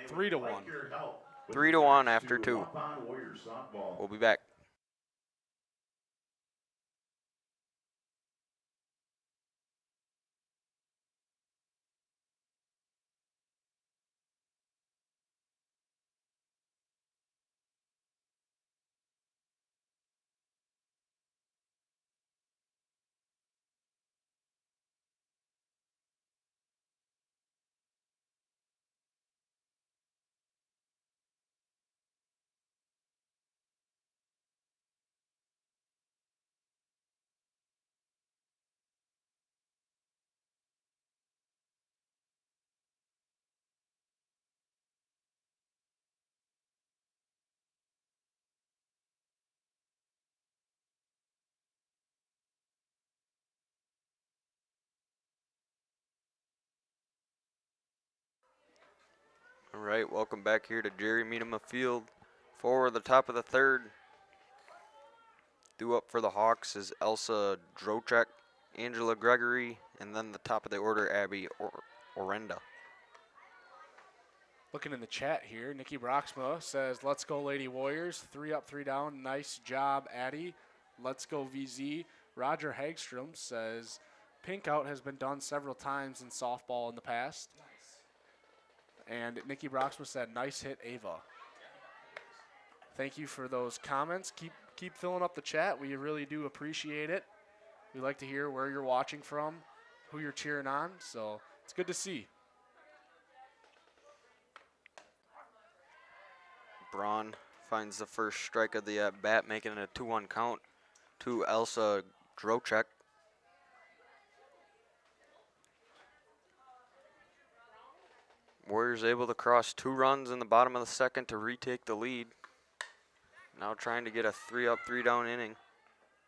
3-1. 3-1 after 2. We'll be back. All right, welcome back here to Jerry Medema Field. For the top of the third, due up for the Hawks is Elsa Drocek, Angela Gregory, and then the top of the order, Abby Orenda. Looking in the chat here, Nikki Broxma says, "Let's go, Lady Warriors. 3 up, 3 down. Nice job, Addie. Let's go, VZ." Roger Hagstrom says, "Pink out has been done several times in softball in the past." And Nikki Broxma said, "Nice hit, Ava." Thank you for those comments. Keep filling up the chat. We really do appreciate it. We like to hear where you're watching from, who you're cheering on. So it's good to see. Braun finds the first strike of the at bat, making it a 2-1 count to Elsa Drocek. Warriors able to cross 2 runs in the bottom of the second to retake the lead. Now trying to get a 3-up, 3-down inning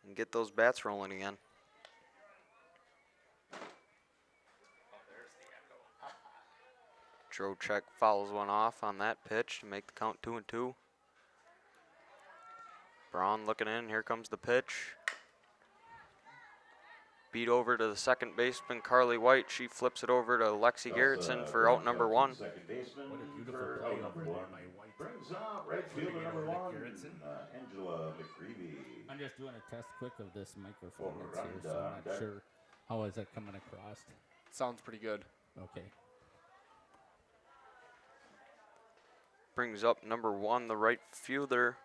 and get those bats rolling again. Drocek fouls one off on that pitch to make the count 2-2. Braun looking in, here comes the pitch. Beat over to the second baseman, Carly White. She flips it over to Lexi Garrettson for out number 1. Second baseman What a beautiful for play out number over 1. there by White. Brings up right Flipping fielder it number over to 1, Garrettson. Angela McGreevy. I'm just doing a test quick of this microphone Over that's here, so I'm Rhonda. not sure how is that coming across. Sounds pretty good. Okay. Brings up number 1, the right fielder,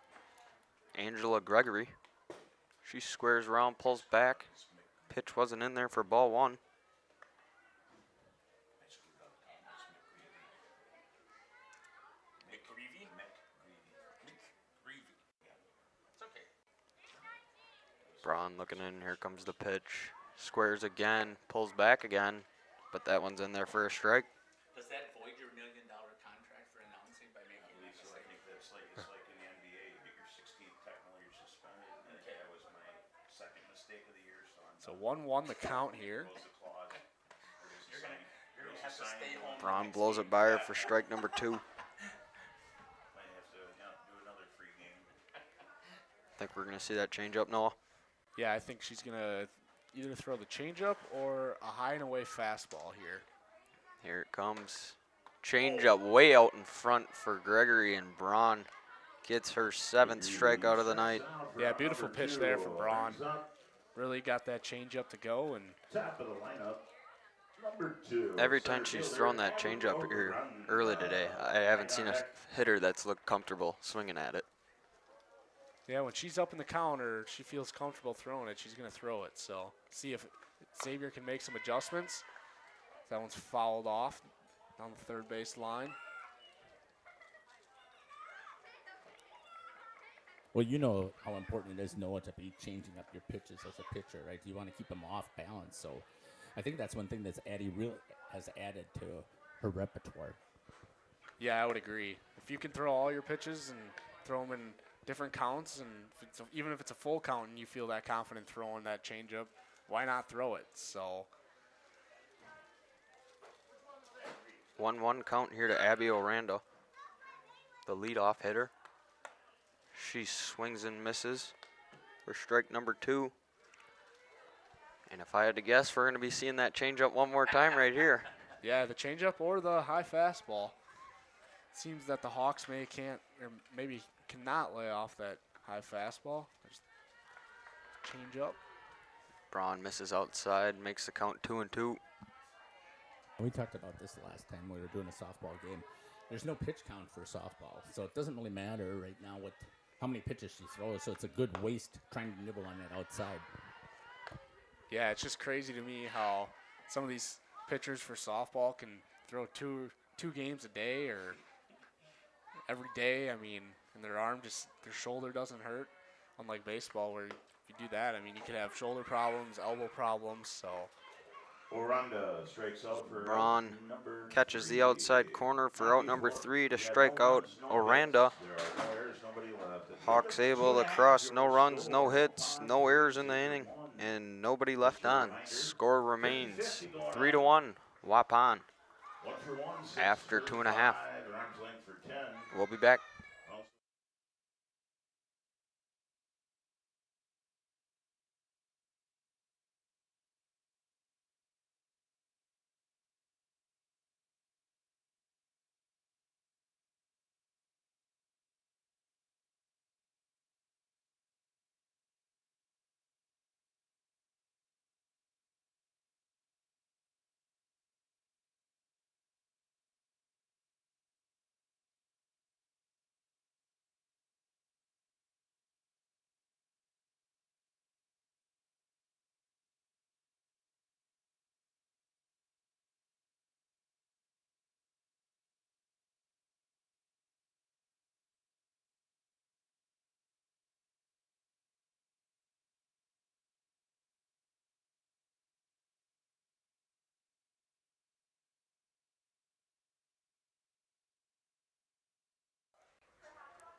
Angela Gregory. She squares around, pulls back. Pitch wasn't in there for ball 1. Braun looking in, here comes the pitch. Squares again, pulls back again, but that one's in there for a strike. Does that void your $1 million contract for announcing by making a I mistake? think that's like it's like in the NBA. You get your 16th technical, you're suspended. And that was my second mistake of the year. So So 1-1 the count here. You're gonna have to stay home. Braun blows it by her for strike number 2. Might have to do another free game. Think we're gonna see that change up, Noah? Yeah, I think she's going to either throw the changeup or a high and away fastball here. Here it comes. Change up way out in front for Gregory, and Braun gets her 7th strikeout of the night. Yeah, beautiful pitch there for Braun. Really got that changeup to go, and Top of the lineup, number 2. Every time she's thrown that changeup here early today, I haven't seen a hitter that's looked comfortable swinging at it. yeah, when she's up in the counter, she feels comfortable throwing it. She's going to throw it. So see if Xavier can make some adjustments. That one's fouled off down the third base line. Well, you know how important it is, Noah, to be changing up your pitches as a pitcher, right? You want to keep them off balance. So I think that's one thing that Addie really has added to her repertoire. Yeah, I would agree. If you can throw all your pitches and throw them in different counts, and even if it's a full count and you feel that confident throwing that changeup, why not throw it? So 1-1 count here to Abby Oranda, the leadoff hitter. She swings and misses for strike number 2. And if I had to guess, we're going to be seeing that changeup one more time right here. yeah, the changeup or the high fastball. Seems that the Hawks maybe cannot lay off that high fastball. Just change up. Braun misses outside, makes the count 2-2. We talked about this last time we were doing a softball game. There's no pitch count for softball, so it doesn't really matter right now how many pitches she throws, so it's a good waste trying to nibble on that outside. Yeah, it's just crazy to me how some of these pitchers for softball can throw two games a day or every day. I mean, and their shoulder doesn't hurt. Unlike baseball, where if you do that, I mean, you could have shoulder problems, elbow problems. So Oranda strikes out for Braun number catches 3. the outside corner for out number 3 to strike out Oranda. There are players, nobody left. Hawks able to cross, no runs, no hits, no errors in the inning, and nobody left on. Score remains 3-1, Waupun. 1 for 1, 6 After for 2.5. 5, arm's length for 10. We'll be back.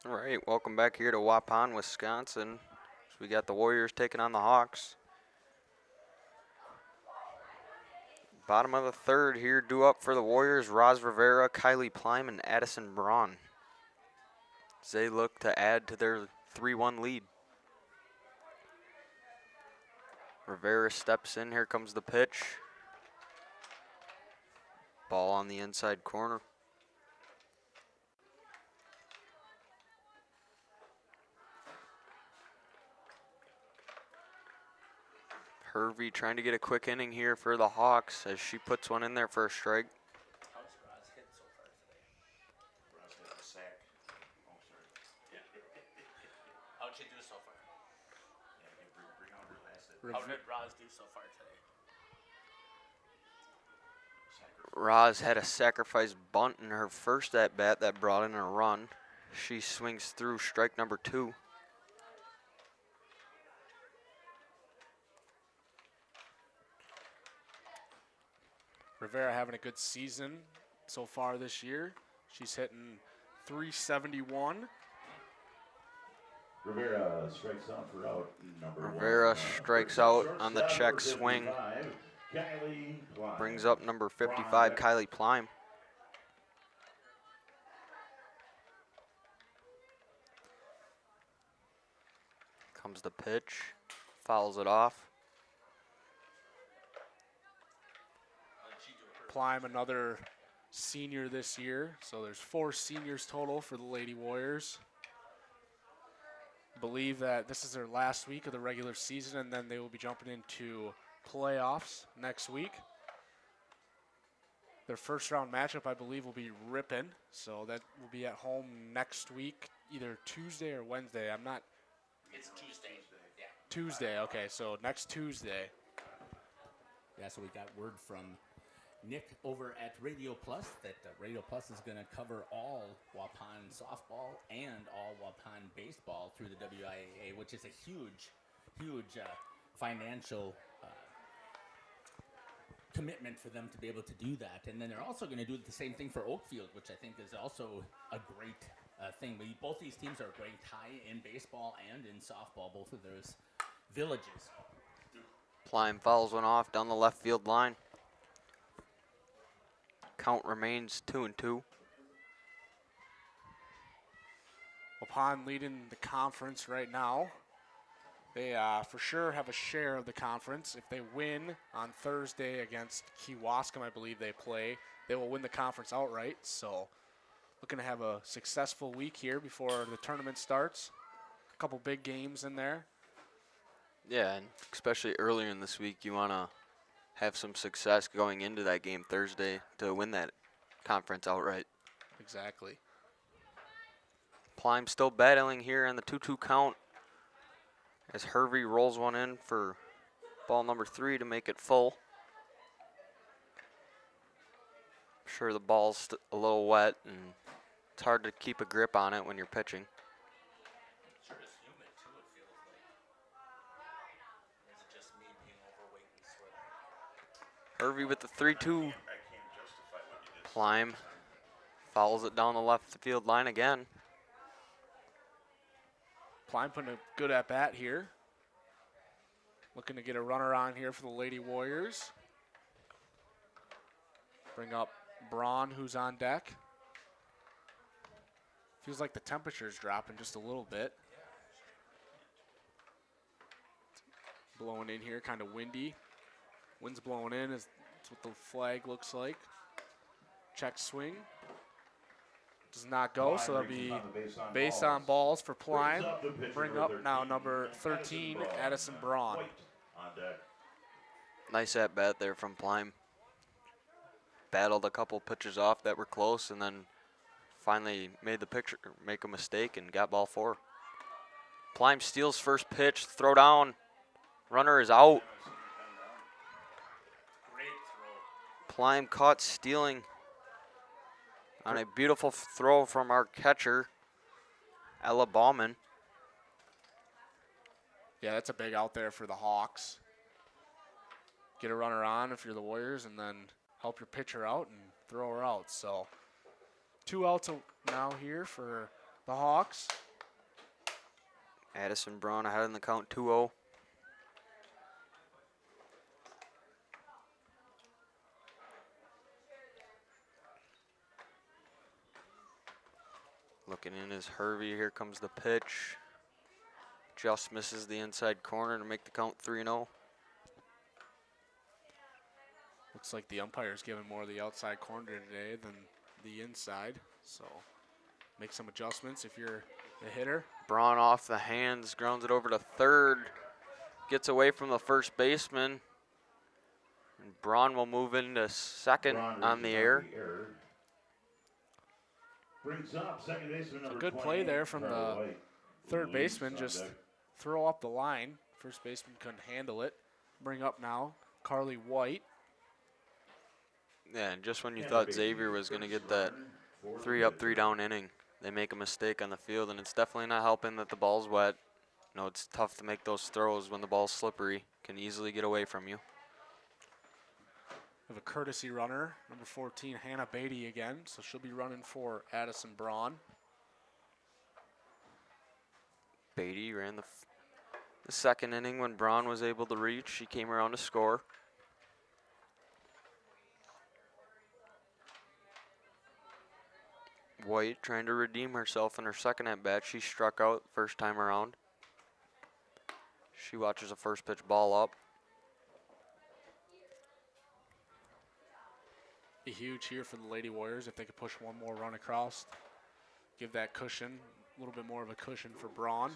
All right, welcome back here to Waupun, Wisconsin. We got the Warriors taking on the Hawks. Bottom of the third here, due up for the Warriors, Roz Rivera, Kylie Plime, and Addison Braun. As they look to add to their 3-1 lead. Rivera steps in, here comes the pitch. Ball on the inside corner. Hervey trying to get a quick inning here for the Hawks as she puts one in there for a strike. How's Roz hit so far today? Ross hit a sack. Oh, sorry. How'd she do so far? Yeah, bring out her last hit. How did Roz do so far today? Roz had a sacrifice bunt in her first at bat that brought in a run. She swings through strike number 2. Rivera having a good season so far this year. She's hitting .371. Rivera strikes out for out number 1. Rivera strikes out on the check swing. Kylie Plime. Brings up number 55, Kylie Plime. Comes the pitch, fouls it off. Plime, another senior this year. So there's 4 seniors total for the Lady Warriors. Believe that this is their last week of the regular season, and then they will be jumping into playoffs next week. Their first round matchup, I believe, will be Ripon. So that will be at home next week, either Tuesday or Wednesday. I'm not. It's Tuesday. Yeah. Tuesday, okay. So next Tuesday. Yeah, so we got word from Nick over at Radio Plus that Radio Plus is going to cover all Waupun softball and all Waupun baseball through the WIAA, which is a huge financial commitment for them to be able to do that. And then they're also going to do the same thing for Oakfield, which I think is also a great thing. Both these teams are ranked high in baseball and in softball, both of those villages. Plime fouls one off down the left field line. Count remains 2-2. Waupun leading the conference right now. They for sure have a share of the conference. If they win on Thursday against Kewaskum, I believe they play, they will win the conference outright. So looking to have a successful week here before the tournament starts. A couple big games in there. Yeah, and especially earlier in this week, you want to have some success going into that game Thursday to win that conference outright. Exactly. Plime still battling here on the 2-2 count as Hervey rolls one in for ball number 3 to make it full. I'm sure the ball's a little wet and it's hard to keep a grip on it when you're pitching. Sure is humid too, it feels like. Is it just me being overweight and sweating? Hervey with the 3-2. I can't justify what you did. Plime fouls it down the left field line again. Plime putting a good at bat here. Looking to get a runner on here for the Lady Warriors. Bring up Braun, who's on deck. Feels like the temperature's dropping just a little bit. Blowing in here, kind of windy. Wind's blowing in, that's what the flag looks like. Check swing. Does not go, so that'll be base on balls for Plime. Bring up now number 13, Addison Braun. Nice at bat there from Plime. Battled a couple pitches off that were close and then finally made the picture make a mistake and got ball 4. Plime steals first pitch, throw down. Runner is out. Great throw. Plime caught stealing on a beautiful throw from our catcher, Ella Bauman. Yeah, that's a big out there for the Hawks. Get a runner on if you're the Warriors and then help your pitcher out and throw her out. So 2 outs now here for the Hawks. Addison Braun ahead in the count 2-0. Looking in is Hervey. Here comes the pitch. Just misses the inside corner to make the count 3-0. Looks like the umpire's giving more of the outside corner today than the inside. So make some adjustments if you're the hitter. Braun off the hands, grounds it over to third. Gets away from the first baseman. And Braun will move into second on the air. Brings up second baseman A good play there from the third baseman. Just throw up the line. First baseman couldn't handle it. Bring up now Carly White. Yeah, and just when you thought Xavier was going to get that 3-up, 3-down inning, they make a mistake on the field, and it's definitely not helping that the ball's wet. You know, it's tough to make those throws when the ball's slippery. Can easily get away from you. We have a courtesy runner, number 14, Hannah Beatty again. So she'll be running for Addison Braun. Beatty ran the second inning when Braun was able to reach. She came around to score. White trying to redeem herself in her second at bat. She struck out first time around. She watches a first pitch ball up. Be huge here for the Lady Warriors if they could push one more run across. Give that cushion, a little bit more of a cushion for Braun.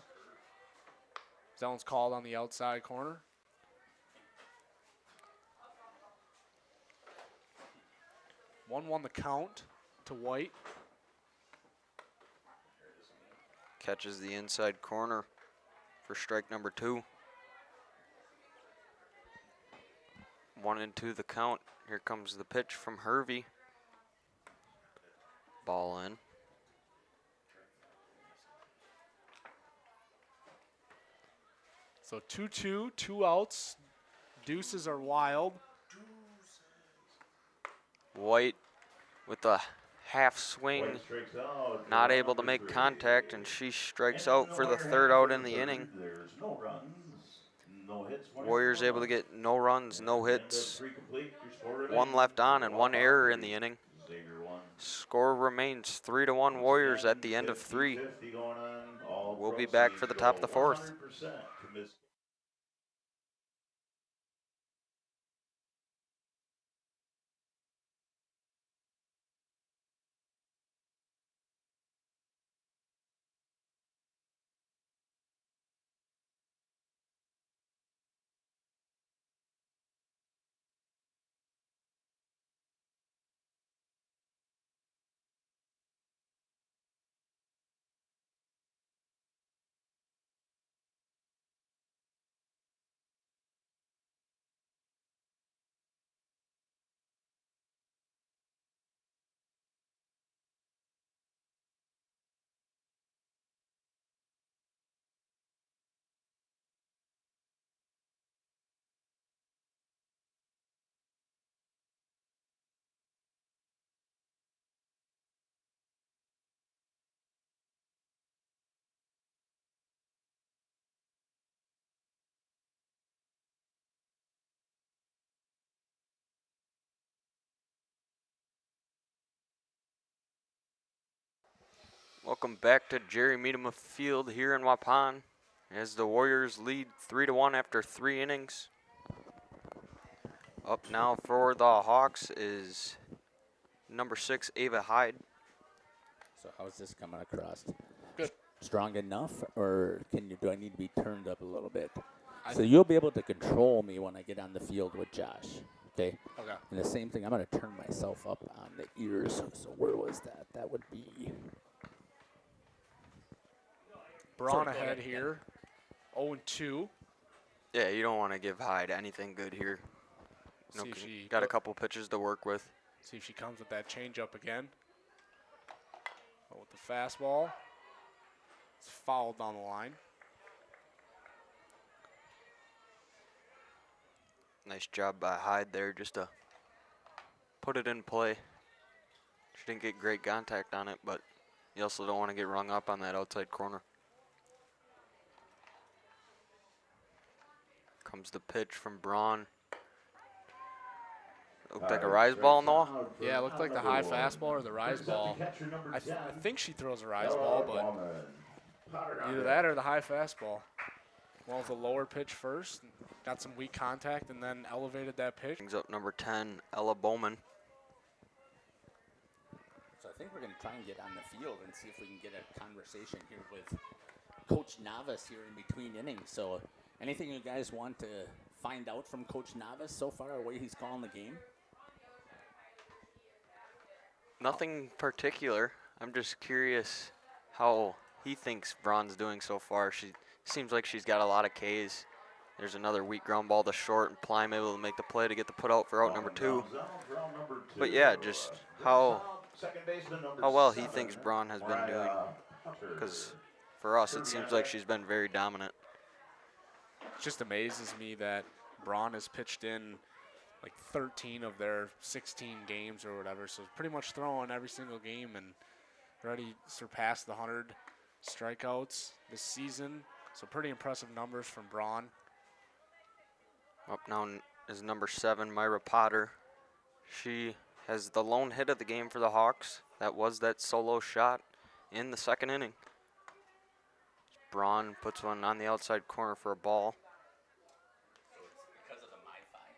That one's called on the outside corner. One the count to White. Catches the inside corner for strike number 2. 1-2 the count. Here comes the pitch from Hervey. Ball in. So 2-2, 2 outs. Deuces are wild. White with a half swing, not able to make contact, and she strikes out for the third out in the inning. There's no runs, no hits. Warriors able to get no runs, no hits, 1 left on and 1 error in the inning. Score remains 3-1 Warriors at the end of 3. We'll be back for the top of the 4th. Welcome back to Jerry Medema Field here in Waupun as the Warriors lead 3-1 after 3 innings. Up now for the Hawks is number 6, Ava Hyde. So how's this coming across? Good. Strong enough, or do I need to be turned up a little bit? So you'll be able to control me when I get on the field with Josh, okay? Okay. And the same thing, I'm going to turn myself up on the ears. So where was that? That would be... Braun ahead here, 0-2. Yeah, you don't want to give Hyde anything good here. See if she Got a couple pitches to work with. See if she comes with that changeup again. Oh, with the fastball. It's fouled down the line. Nice job by Hyde there just to put it in play. She didn't get great contact on it, but you also don't want to get rung up on that outside corner. Comes the pitch from Braun. Looked like a rise ball, Noah. Yeah, it looked like the high fastball or the rise ball. I think she throws a rise ball, but either that or the high fastball. Well, with a lower pitch first, got some weak contact, and then elevated that pitch. Brings up number 10, Ella Bowman. So I think we're going to try and get on the field and see if we can get a conversation here with Coach Navas here in between innings. So anything you guys want to find out from Coach Navas so far, the way he's calling the game? Nothing particular. I'm just curious how he thinks Braun's doing so far. She seems like she's got a lot of Ks. There's another weak ground ball to short, and Plime able to make the play to get the put out for out number 2. But yeah, just how well he thinks Braun has been doing. Because for us, it seems like she's been very dominant. It just amazes me that Braun has pitched in like 13 of their 16 games or whatever, so pretty much throwing every single game and already surpassed the 100 strikeouts this season. So pretty impressive numbers from Braun. Up now is number 7, Myra Potter. She has the lone hit of the game for the Hawks. That was that solo shot in the second inning. Braun puts one on the outside corner for a ball. So it's because of the MiFi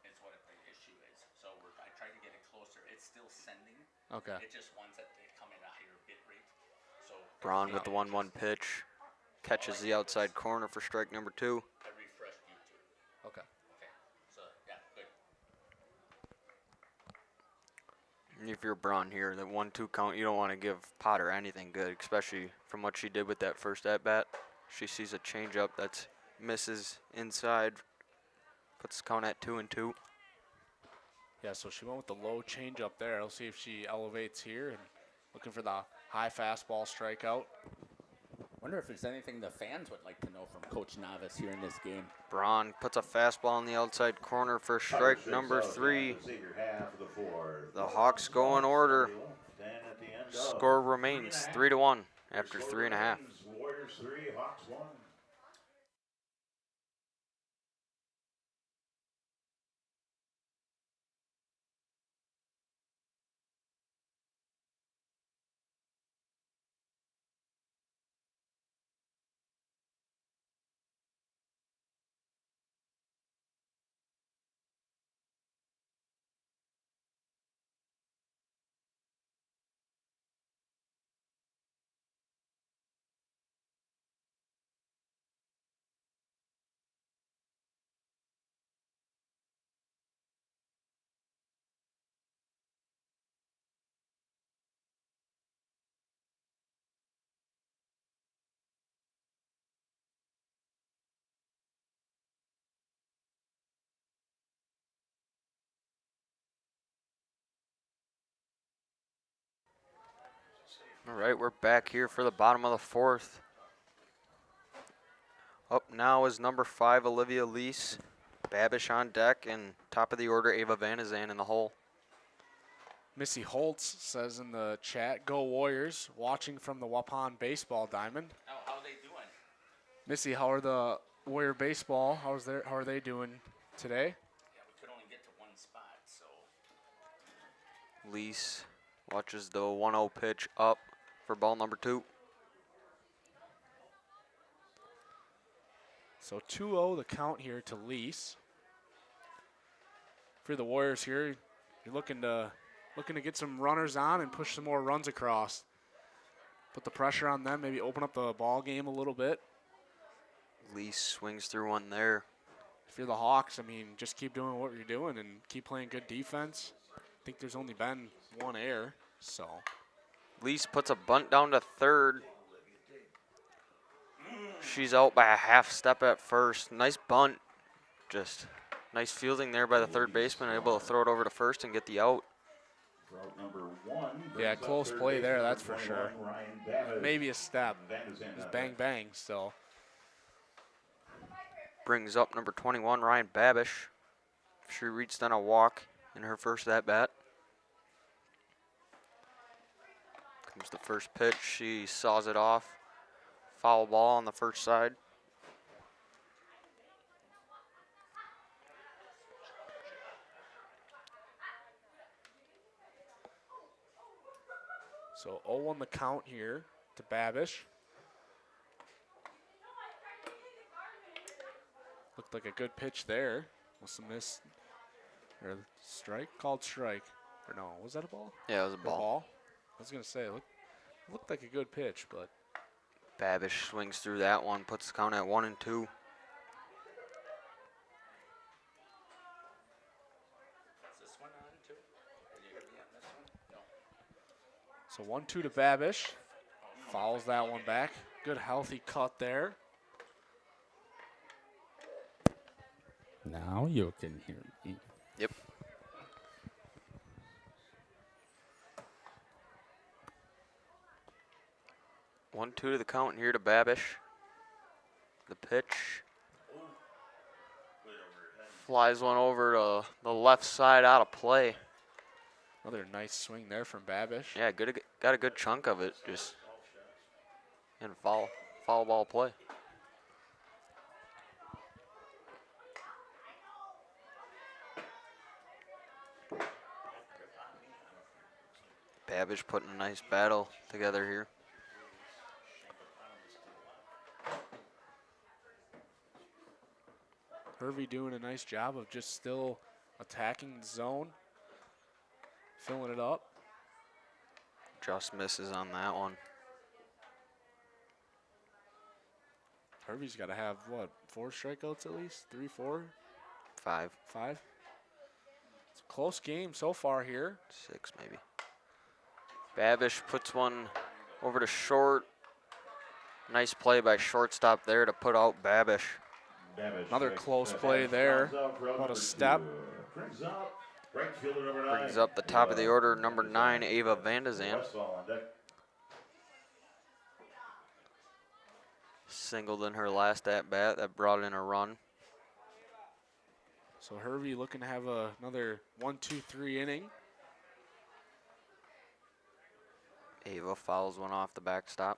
is what the issue is. So I tried to get it closer. It's still sending. Okay. It just wants that they come in a higher bit rate. So Braun with the 1-1 pitch. Catches the outside corner for strike number 2. I refreshed YouTube. Okay. Okay. So yeah, good. And if you're Braun here, the 1-2 count, you don't want to give Potter anything good, especially from what she did with that first at-bat. She sees a changeup that misses inside, puts the count at 2-2. Yeah, so she went with the low change up there. I'll see if she elevates here and looking for the high fastball strikeout. Wonder if there's anything the fans would like to know from Coach Navas here in this game. Braun puts a fastball on the outside corner for strike number 3. The Hawks go in order. Score remains 3-1 after 3.5. Warriors 3, Hawks 1. All right, we're back here for the bottom of the 4th. Up now is number 5, Olivia Lease. Babish on deck, and top of the order, Ava Vanazan in the hole. Missy Holtz says in the chat, "Go Warriors!" Watching from the Waupun baseball diamond. How are they doing? Missy, how are the Warrior baseball? How are they doing today? Yeah, we could only get to one spot, so Lease watches the 1-0 pitch up for ball number 2. So 2-0 the count here to Lease. For the Warriors here, you're looking to get some runners on and push some more runs across. Put the pressure on them, maybe open up the ball game a little bit. Lease swings through one there. If you're the Hawks, I mean, just keep doing what you're doing and keep playing good defense. I think there's only been one error, so. Lease puts a bunt down to third. She's out by a half step at first. Nice bunt. Just nice fielding there by the third baseman, able to throw it over to first and get the out. Yeah, close play there, that's for sure. Maybe a step. Just bang, bang, so. Brings up number 21, Ryan Babish. She reached on a walk in her first at-bat. Comes the first pitch. She saws it off. Foul ball on the first side. So 0-1 the count here to Babish. Looked like a good pitch there. Was a miss or strike? Called strike. Or no, was that a ball? Yeah, it was a Or ball. I was gonna say it looked like a good pitch, but Babish swings through that one, puts the count at 1-2. Is this one on too? Can you hear me on this one? No. so 1-2 to Babish. Fouls that one back. Good healthy cut there. Now you can hear me. Yep. One, two to the count here to Babish. The pitch. Flies one over to the left side out of play. Another nice swing there from Babish. Yeah, got a good chunk of it. Just in foul ball play. Babish putting a nice battle together here. Hervey doing a nice job of just still attacking the zone, filling it up. Just misses on that one. Hervey's got to have, what, 4 strikeouts at least? 3, 4, 5, 5? It's a close game so far here. 6 maybe. Babish puts one over to short. Nice play by shortstop there to put out Babish. Another close play there. About a step. Brings Up the top of the order, number 9, Ava Vandezan. Singled in her last at-bat. That brought in a run. So Hervey looking to have another 1-2-3 inning. Ava fouls one off the backstop.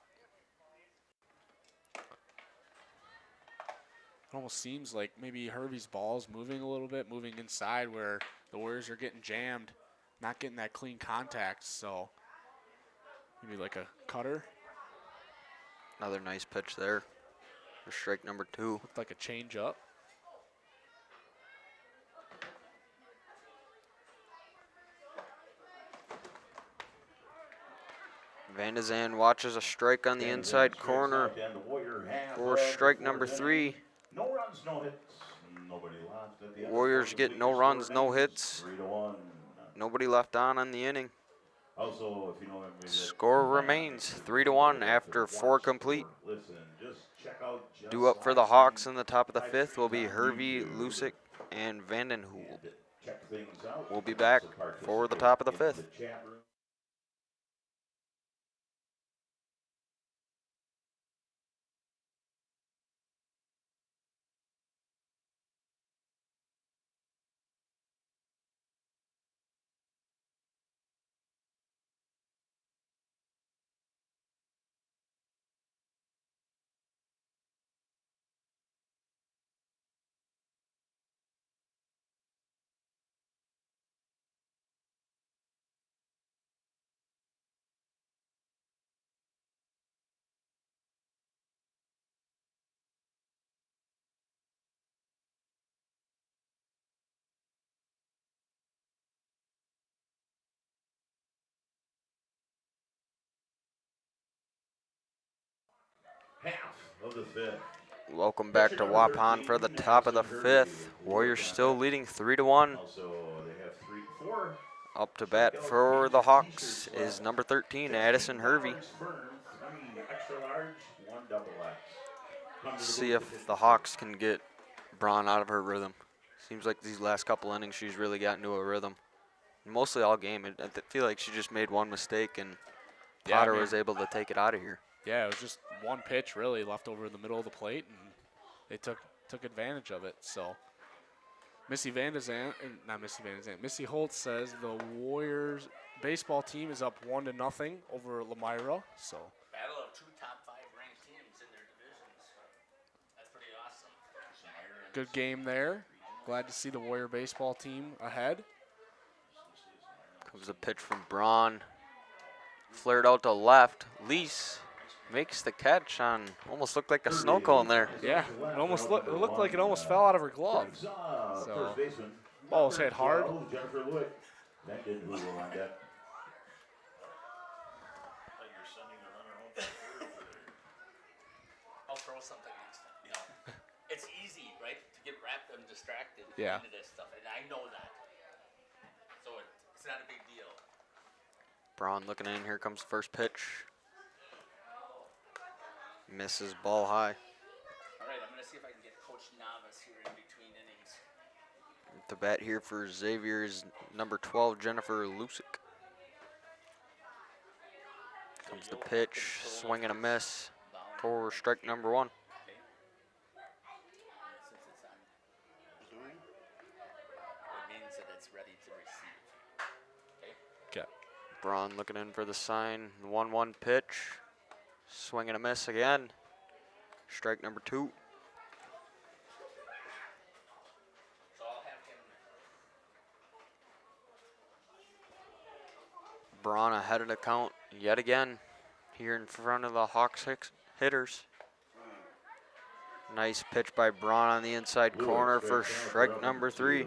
It almost seems like maybe Hervey's ball's moving a little bit, moving inside where the Warriors are getting jammed, not getting that clean contact. So maybe like a cutter. Another nice pitch there for strike number 2. Looked like a change up. Vandezan watches a strike on the inside corner for strike number 3. No runs, no hits. Nobody left at the end. Warriors get no runs, no hits. 3-1. Nobody left on the inning. Also, if you know him, Score remains 3-1 after 4 complete. listen, just check out Due up for the Hawks in the top of the 5th will be Hervey, Lusick, and Vandenhoel. check things out. We'll be back for the top of the 5th. Chat room. Half of the 5th. Welcome back to Waupun for the top of the 5th. Warriors still leading 3-1. Also, they have 3-4. Up to bat for the Hawks is number 13, Addison Hervey. 3 extra large, 1 double X. See if the Hawks can get Braun out of her rhythm. Seems like these last couple innings she's really got into a rhythm. Mostly all game. I feel like she just made one mistake and Yeah, Potter was able to take it out of here. Yeah, it was just one pitch really left over in the middle of the plate, and they took advantage of it. So Missy Holt says the Warriors baseball team is up 1-0 over Lamira. So Battle of 2 top 5 ranked teams in their divisions. That's pretty awesome. good game there. Glad to see the Warrior baseball team ahead. Comes a pitch from Braun. Flared out to left. Lease makes the catch on, almost looked like a snow cone there. Yeah, it almost looked like it almost fell out of her glove. So, ball was hit hard. Jennifer Lewitt. That didn't move on that. I'll throw something next time. You know, it's easy, right, to get wrapped and distracted Yeah. into this stuff, and I know that. So it's not a big deal. Braun looking in. Here comes first pitch. Misses ball high. All right, I'm going to see if I can get Coach Navas here in between innings. The bat here for Xavier is number 12, Jennifer Lusick. Comes the pitch, swing and a miss for strike number 1. Okay. Since it's on blue, it means that it's ready to receive. Okay. Okay. Braun looking in for the sign. 1-1 pitch. Swing and a miss again. Strike number 2. So I'll have him. Braun ahead of the count yet again here in front of the Hawks hitters. Nice pitch by Braun on the inside corner for strike number 3.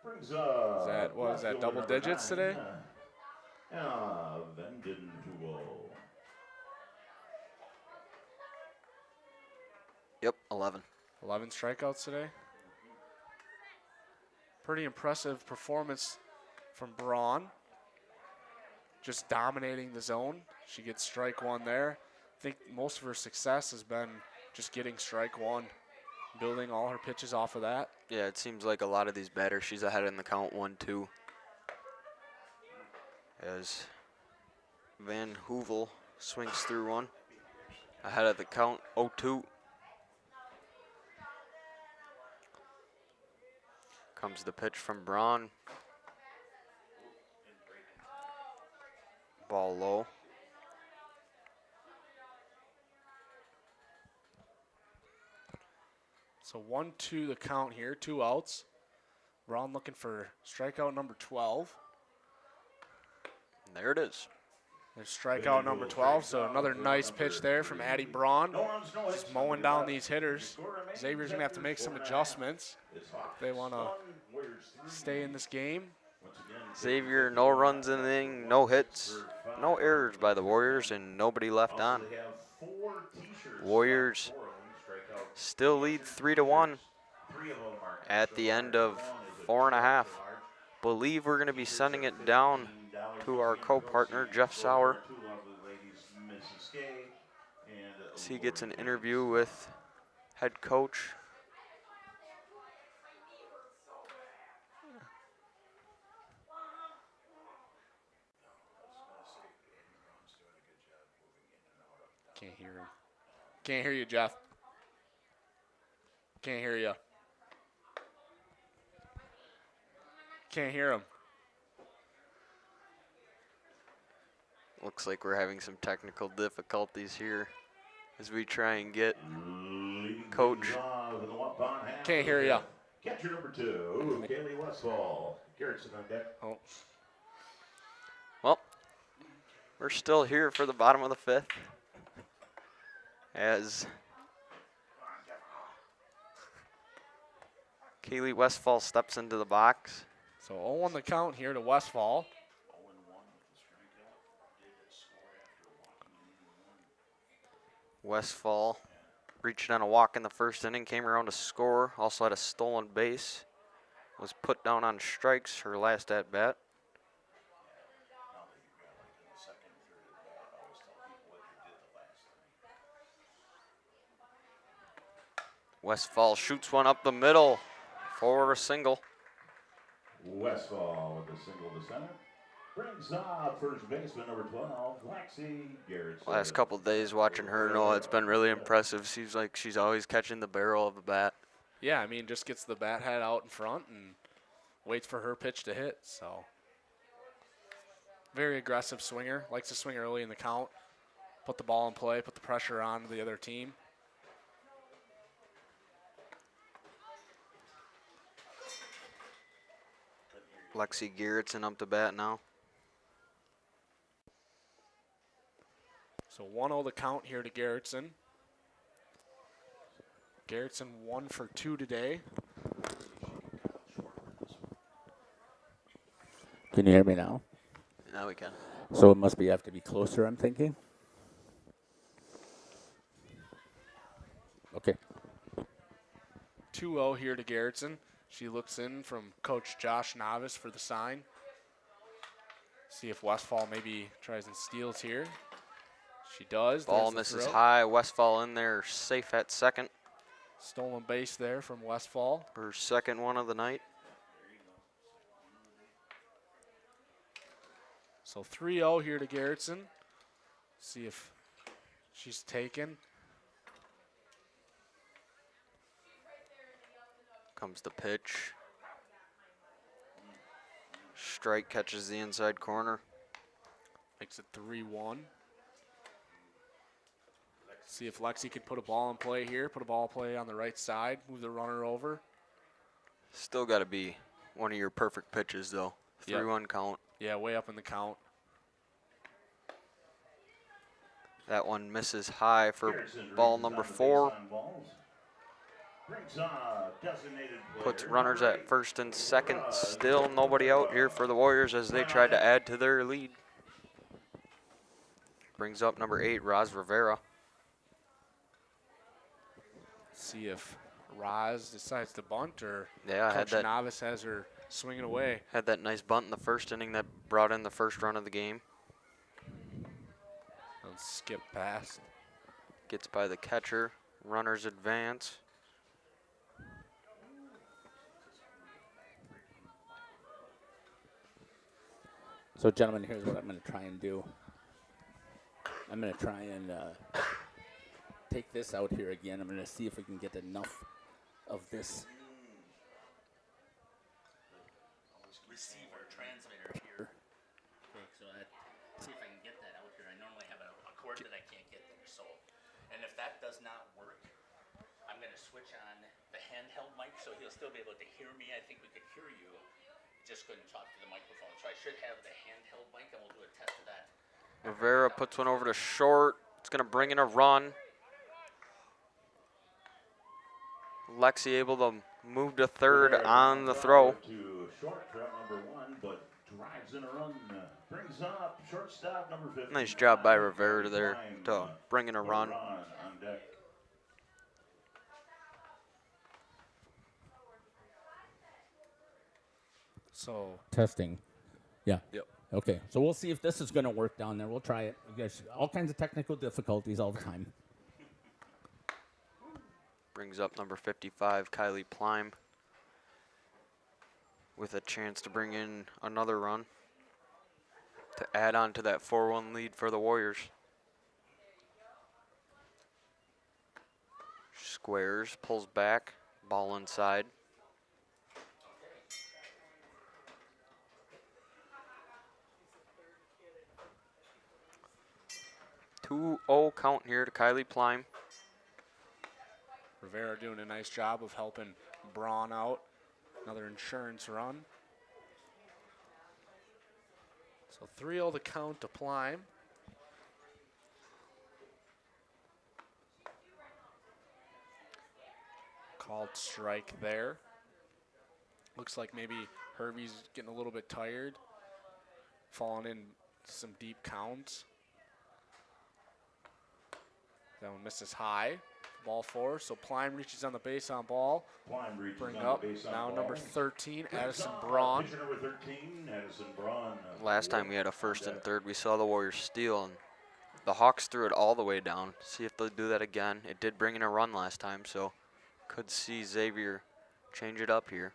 Brings Is that double digits today? Then didn't go. Yep, 11. 11 strikeouts today. Pretty impressive performance from Braun. Just dominating the zone. She gets strike 1 there. I think most of her success has been just getting strike 1, building all her pitches off of that. Yeah, it seems like a lot of these batters, she's ahead in the count 1-2. As Van Hoovel swings through one. Ahead of the count 0-2. Comes the pitch from Braun. Ball low. So 1-2 the count here, 2 outs. Braun looking for strikeout number 12. And there it is. There's strikeout number 12, so another nice pitch there from Addie Braun. Just mowing down these hitters. Xavier's going to have to make some adjustments if they want to stay in this game. Xavier, no runs in the inning, no hits, no errors by the Warriors, and nobody left on. Warriors still lead 3-1 at the end of 4.5. Believe we're going to be sending it down to our co-partner, Jeff Sauer, as he gets an interview with head coach. Can't hear him. Can't hear you, Jeff. Can't hear you. Can't hear him. Looks like we're having some technical difficulties here as we try and get coach. Can't hear you. Catcher number 2, Kaylee Westfall. Garrettson on deck. Oh, Well, we're still here for the bottom of the 5th as Kaylee Westfall steps into the box. so 0-1 the count here to Westfall. Westfall reached on a walk in the first inning, came around to score, also had a stolen base, was put down on strikes her last at bat. Westfall shoots one up the middle for a single. Westfall with a single to center. Brings first baseman number 12, Lexi Garrettson. Last couple days watching her, no, it's been really impressive. Seems like she's always catching the barrel of the bat. Yeah, I mean, just gets the bat head out in front and waits for her pitch to hit. So very aggressive swinger. Likes to swing early in the count. Put the ball in play, put the pressure on the other team. Lexi Garrettson up to bat now. So 1-0 the count here to Garrettson. Garrettson 1 for 2 today. Can you hear me now? Now we can. So it must be have to be closer, I'm thinking. Okay. 2-0 here to Garrettson. She looks in from Coach Josh Novice for the sign. See if Westfall maybe tries and steals here. She does. Ball There's the misses throw. high. Westfall in there, safe at second. Stolen base there from Westfall. Her second one of the night. So 3-0 here to Garrettson. See if she's taken. Comes the pitch. Strike catches the inside corner. Makes it 3-1. See if Lexi could put a ball in play here. Put a ball in play on the right side. Move the runner over. Still got to be one of your perfect pitches, though. Yep. 3-1 count. Yeah, way up in the count. That one misses high for Garrison ball reaches number on the base 4. on balls. Brings on a designated Puts player, runners number at 8. first and second. Still nobody out here for the Warriors as they try to add to their lead. Brings up number 8, Roz Rivera. See if Roz decides to bunt or Yeah, Coach Novice has her swinging away. had that nice bunt in the first inning that brought in the first run of the game. And skip past. Gets by the catcher. Runners advance. So, gentlemen, here's what I'm going to try and do. I'm going to try and take this out here again. I'm going to see if we can get enough of this receiver transmitter here. Okay, so see if I can get that out here. I normally have a cord that I can't get there. So, and if that does not work, I'm going to switch on the handheld mic so he'll still be able to hear me. I think we could hear you. Just couldn't talk to the microphone. So I should have the handheld mic and we'll do a test of that. Rivera puts one over to short. It's going to bring in a run. Lexi able to move to third on the throw. To short, trap number 1, but drives in a run. Brings up shortstop number 50. Nice job by Rivera there to bring in a run. On deck. So Testing. Yeah. Yep. Okay, so we'll see if this is going to work down there. We'll try it. You guys, all kinds of technical difficulties all the time. Brings up number 55, Kylie Plime, with a chance to bring in another run to add on to that 4-1 lead for the Warriors. Squares, pulls back, ball inside. Two 2-0 count here to Kylie Plime. Rivera doing a nice job of helping Braun out. Another insurance run. So 3-0 the count to Plime. Called strike there. Looks like maybe Herbie's getting a little bit tired. Falling in some deep counts. That one misses high. Ball 4, so Plime reaches on the base on ball. Plime reaches Bring on up the base on now ball. number 13, Brings Addison up Braun. pitcher number 13, Addison Braun. Last time we had a first and third, we saw the Warriors steal, and the Hawks threw it all the way down. See if they'll do that again. It did bring in a run last time, so could see Xavier change it up here.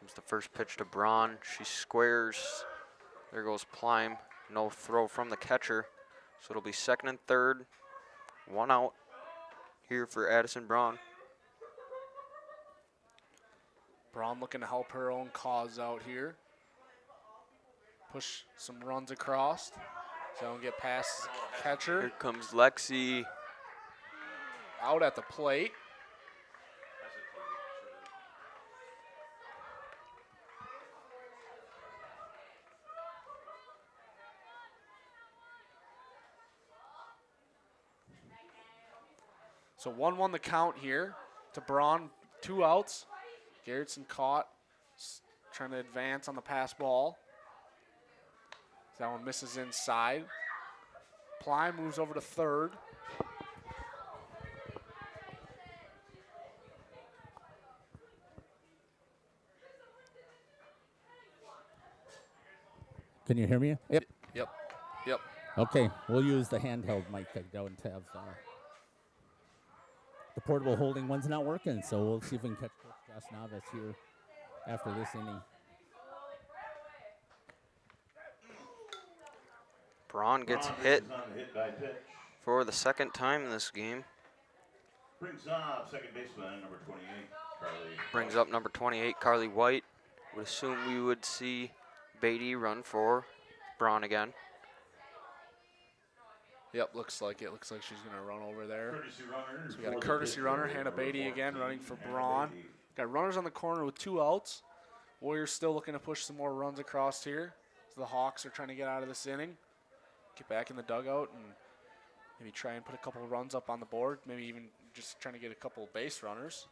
Comes the first pitch to Braun. She squares. There goes Plime. No throw from the catcher, so it'll be second and third. One out here for Addison Braun. Braun looking to help her own cause out here. Push some runs across. So don't get past catcher. Here comes Lexi. Out at the plate. So 1-1 the count here to Braun. 2 outs. Garrettson caught. Trying to advance on the pass ball. That one misses inside. Ply moves over to third. Can you hear me? Yep. Yep. Okay, we'll use the handheld mic. I don't have the portable holding one's not working, so we'll see if we can catch Coach Josh Navas here after this inning. Braun gets hit for the second time in this game. Brings up second baseman number 28, Carly. Brings up number 28, Carly White. Would assume we would see Beatty run for Braun again. Yep, looks like it. Looks like she's going to run over there. Courtesy runner. So we got a courtesy runner, Hannah Beatty again, running for Braun. Got runners on the corner with 2 outs. Warriors still looking to push some more runs across here. So the Hawks are trying to get out of this inning. Get back in the dugout and maybe try and put a couple of runs up on the board. Maybe even just trying to get a couple of base runners.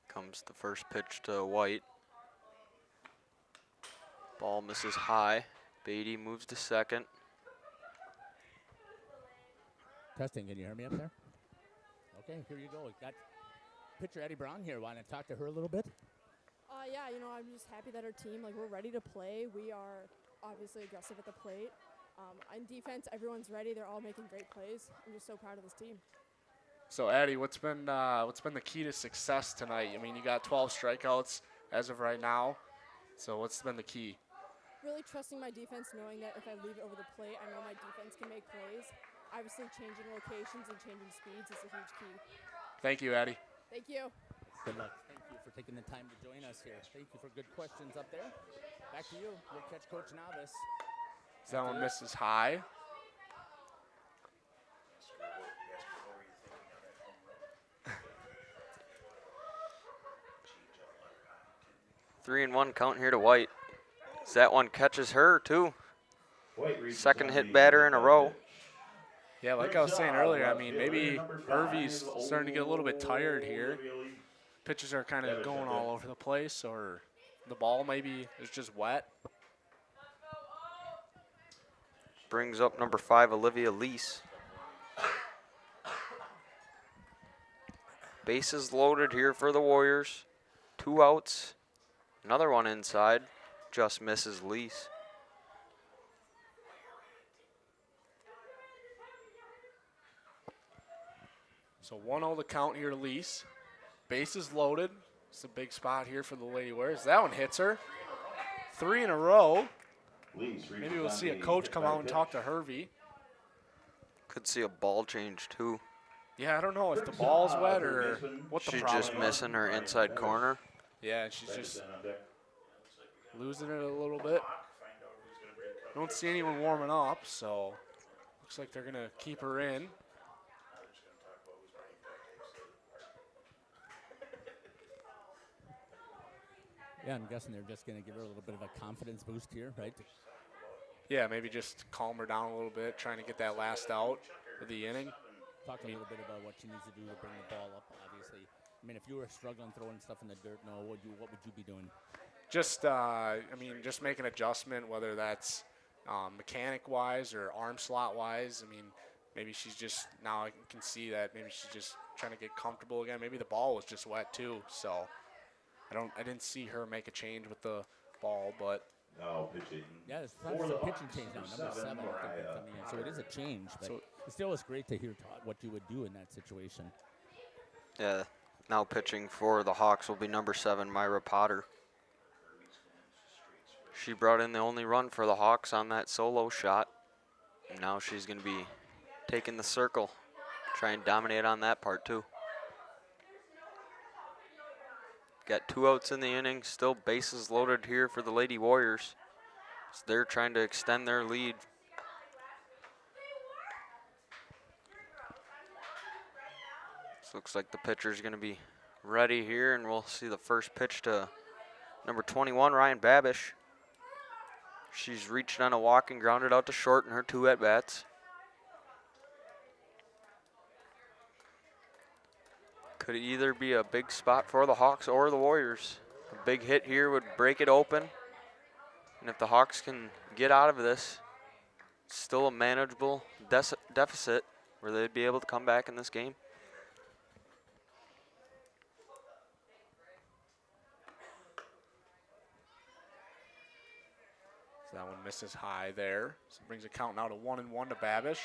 Comes the first pitch to White. Ball misses high. Beatty moves to second. Testing, can you hear me up there? Okay, here you go. We got pitcher Addie Braun here. Want to talk to her a little bit? Yeah, you know, I'm just happy that our team, we're ready to play. We are obviously aggressive at the plate. On defense, everyone's ready. They're all making great plays. I'm just so proud of this team. So Addie, what's been the key to success tonight? I mean, you got 12 strikeouts as of right now. So what's been the key? Really trusting my defense, knowing that if I leave it over the plate, I know my defense can make plays. Obviously, changing locations and changing speeds is a huge key. Thank you, Addie. Thank you. Good luck. Thank you for taking the time to join us here. Thank you for good questions up there. Back to you. We'll catch Coach Navas. That one misses high. 3-1 count here to White. So that one catches her too. Second hit batter in a row. Yeah, like I was saying earlier, I mean, maybe Irvy's starting to get a little bit tired here. Pitches are kind of going all over the place, or the ball maybe is just wet. Brings up number 5, Olivia Lease. Bases loaded here for the Warriors. 2 outs. Another one inside. Just misses Lease. So 1-0 the count here to Lease. Bases loaded. It's a big spot here for the Lady Warriors. That one hits her. 3 in a row. Maybe we'll see a coach come out and talk to Hervey. Could see a ball change too. Yeah, I don't know if the ball's wet or what the She's problem just is. missing her inside corner. Yeah, she's just losing it a little bit. Don't see anyone warming up, so looks like they're going to keep her in. Yeah, I'm guessing they're just going to give her a little bit of a confidence boost here, right? Yeah, maybe just calm her down a little bit, trying to get that last out of the inning. Talk a little bit about what she needs to do to bring the ball up, obviously. I mean, if you were struggling throwing stuff in the dirt, what would you be doing? Just, I mean, just make an adjustment, whether that's mechanic-wise or arm slot-wise. I mean, maybe she's just, now I can see that maybe she's just trying to get comfortable again. Maybe the ball was just wet too, so I didn't see her make a change with the ball, but No, pitching. Yeah, it's a pitching change now, number 7. I think that's coming in. So it is a change, but it still is great to hear what you would do in that situation. Yeah, now pitching for the Hawks will be number 7, Myra Potter. She brought in the only run for the Hawks on that solo shot. Now she's going to be taking the circle, try and dominate on that part too. Got 2 outs in the inning, still bases loaded here for the Lady Warriors. So they're trying to extend their lead. This looks like the pitcher's going to be ready here, and we'll see the first pitch to number 21, Ryan Babish. She's reached on a walk and grounded out to short in her 2 at-bats. Could either be a big spot for the Hawks or the Warriors. A big hit here would break it open. And if the Hawks can get out of this, it's still a manageable deficit where they'd be able to come back in this game. So that one misses high there. So it brings a count now to 1-1 to Babish.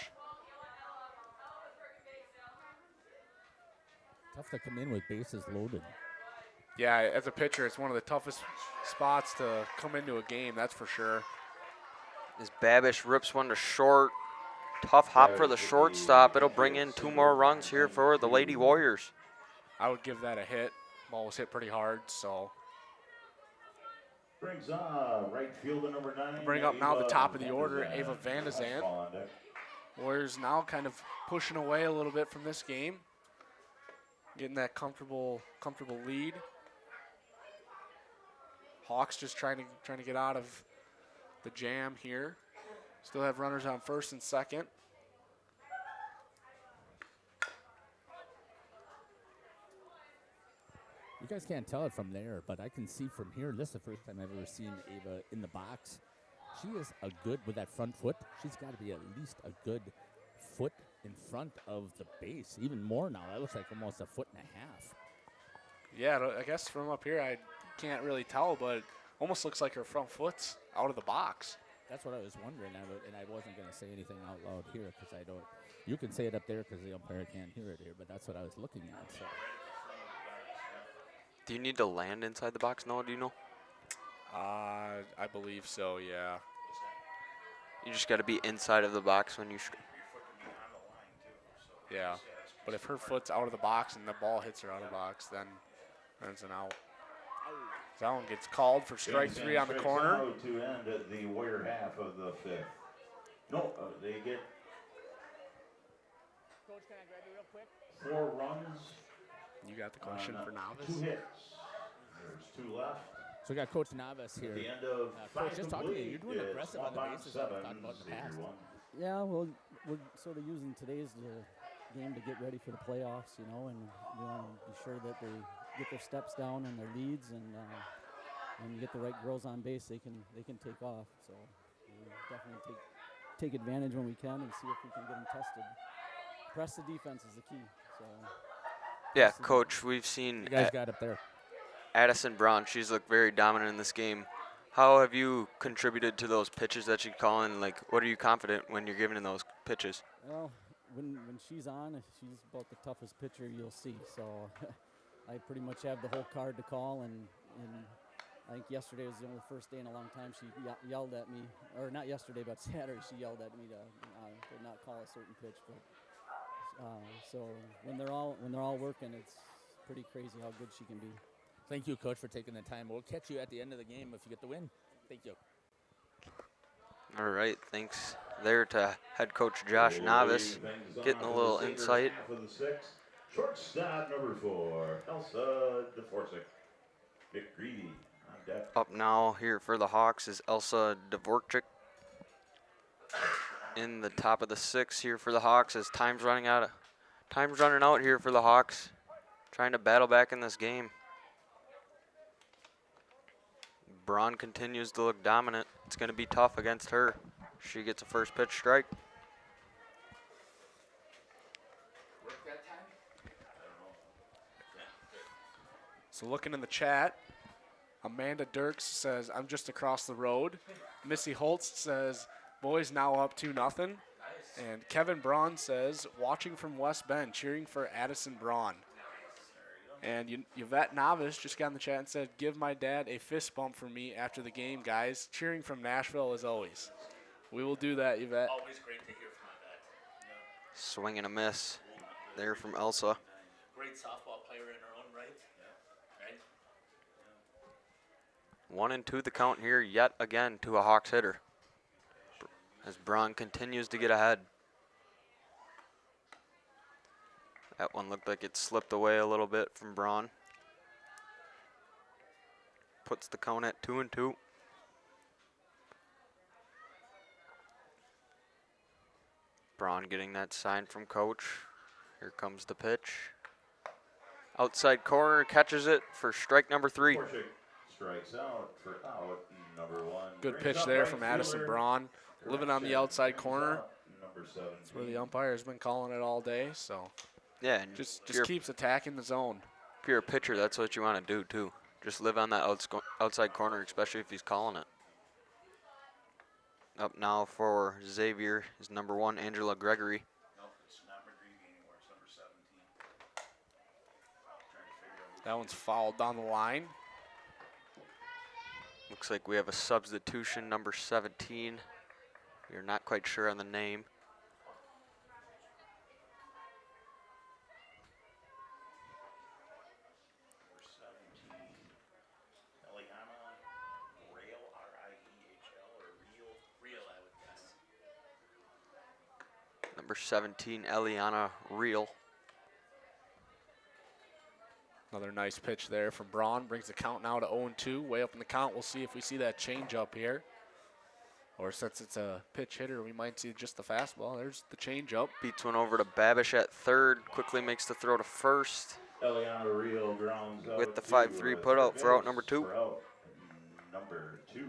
Tough to come in with bases loaded. Yeah, as a pitcher, it's one of the toughest spots to come into a game, that's for sure. As Babish rips one to short, tough hop for the shortstop. It'll bring in 2 more runs here for the Lady Warriors. I would give that a hit. Ball was hit pretty hard, so. Brings right fielder number 9. Bring up now the top of the order, Ava Vandezand. Warriors now kind of pushing away a little bit from this game. Getting that comfortable lead. Hawks just trying to get out of the jam here. Still have runners on first and second. You guys can't tell it from there, but I can see from here. This is the first time I've ever seen Ava in the box. She is a good with that front foot. She's got to be at least a good foot in front of the base, even more now. That looks like almost a 1.5 feet. Yeah, I guess from up here I can't really tell, but almost looks like her front foot's out of the box. That's what I was wondering, and I wasn't going to say anything out loud here because I don't. You can say it up there because the umpire can't hear it here, but that's what I was looking at. So. Do you need to land inside the box, Noah? Do you know? I believe so, yeah. You just got to be inside of the box when you. Yeah, but if her foot's out of the box and the ball hits her out of the box, then it's an out. So that one gets called for strike 3 on the corner. To end at the Warrior half of the 5th. No, they get Coach, can I grab you real quick? 4 runs. You got the question for Novice? 2 hits. There's 2 left. So we got Coach Navas here. At the end of Coach, 5 just talk to me. complete, You're doing it's aggressive on the bases like we've 1-7, talked about in the past. Xavier won. Yeah, well, we're sort of using today's game to get ready for the playoffs, you know, and we want to be sure that they get their steps down and their leads, and get the right girls on base, they can take off. So we'll definitely take advantage when we can and see if we can get them tested. Press the defense is the key. So. Yeah, Coach, we've seen You guys got up there. Addison Brown. She's looked very dominant in this game. How have you contributed to those pitches that you call in? Like, what are you confident when you're giving in those pitches? Well, when she's on, she's about the toughest pitcher you'll see. So I pretty much have the whole card to call, and I think yesterday was the only first day in a long time she yelled at me, or not yesterday, but Saturday she yelled at me to not call a certain pitch. But so when they're all working, it's pretty crazy how good she can be. Thank you, Coach, for taking the time. We'll catch you at the end of the game if you get the win. Thank you. All right, thanks there to head coach Josh Novice, getting a little insight. Shortstop number 4, Elsa DeForsick. Vic Greedy on deck. Up now here for the Hawks is Elsa Dvorak. In the top of the 6th here for the Hawks as time's running out here for the Hawks. Trying to battle back in this game. Braun continues to look dominant. It's going to be tough against her. She gets a first pitch strike. So looking in the chat, Amanda Dirks says, I'm just across the road. Missy Holtz says, boys now up 2-0. And Kevin Braun says, watching from West Bend, cheering for Addison Braun. And Yvette Novice just got in the chat and said, "Give my dad a fist bump for me after the game, guys. Cheering from Nashville as always." We will do that, Yvette. Always great to hear from Yvette. Swing and a miss there from Elsa. Great softball player in her own right. Right? 1-2 the count here yet again to a Hawks hitter. As Braun continues to get ahead. That one looked like it slipped away a little bit from Braun. Puts the count at 2-2. Braun getting that sign from coach. Here comes the pitch. Outside corner, catches it for strike number 3. Strikes out for out number 1. Good pitch there from Addison Braun. Living on the outside corner. Number 17. That's where the umpire has been calling it all day. So Yeah, and just if you're, keeps attacking the zone. if you're a pitcher, that's what you want to do too. Just live on that outside corner, especially if he's calling it. Up now for Xavier is number 1, Angela Gregory. No, it's not McGreevy anymore. It's number 17. That one's fouled down the line. Looks like we have a substitution, number 17. We're not quite sure on the name. Number 17. Eliana Rail, R-I-E-H-L, or Real? Real, I would guess. Number 17, Eliana Reel. Another nice pitch there from Braun. Brings the count now to 0-2. Way up in the count. We'll see if we see that change up here. Or since it's a pitch hitter, we might see just the fastball. There's the change up. Beats one over to Babish at third. Quickly makes the throw to first. Eliana Real grounds out With the to, 5-3 put out for out base number 2. for out number 2. She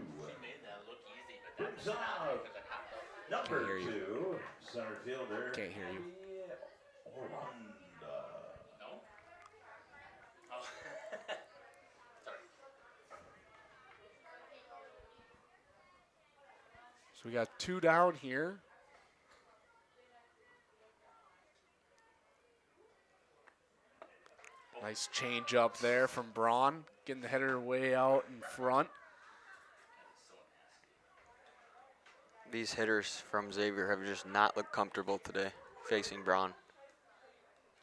made that look easy, but that was Brings not out because it hopped up. number Can't hear 2, center fielder. Can't hear you. Orlando. No? Oh. Sorry. So we got 2 down here. Nice change up there from Braun. Getting the header way out in front. These hitters from Xavier have just not looked comfortable today facing Braun.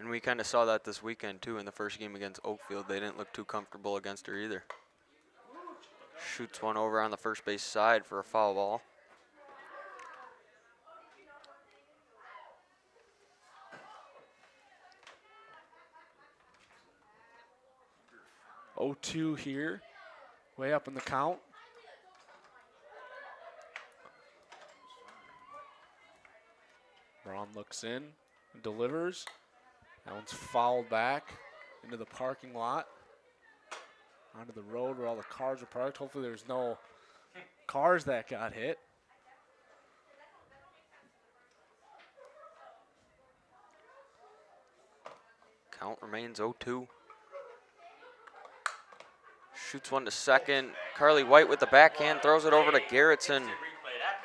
And we kind of saw that this weekend too in the first game against Oakfield. They didn't look too comfortable against her either. Shoots one over on the first base side for a foul ball. Oh, 2 here. Way up in the count. Braun looks in and delivers. That one's fouled back into the parking lot. Onto the road where all the cars are parked. Hopefully there's no cars that got hit. Count remains 0-2. Shoots one to second. Carly White with the backhand throws it over to Garrettson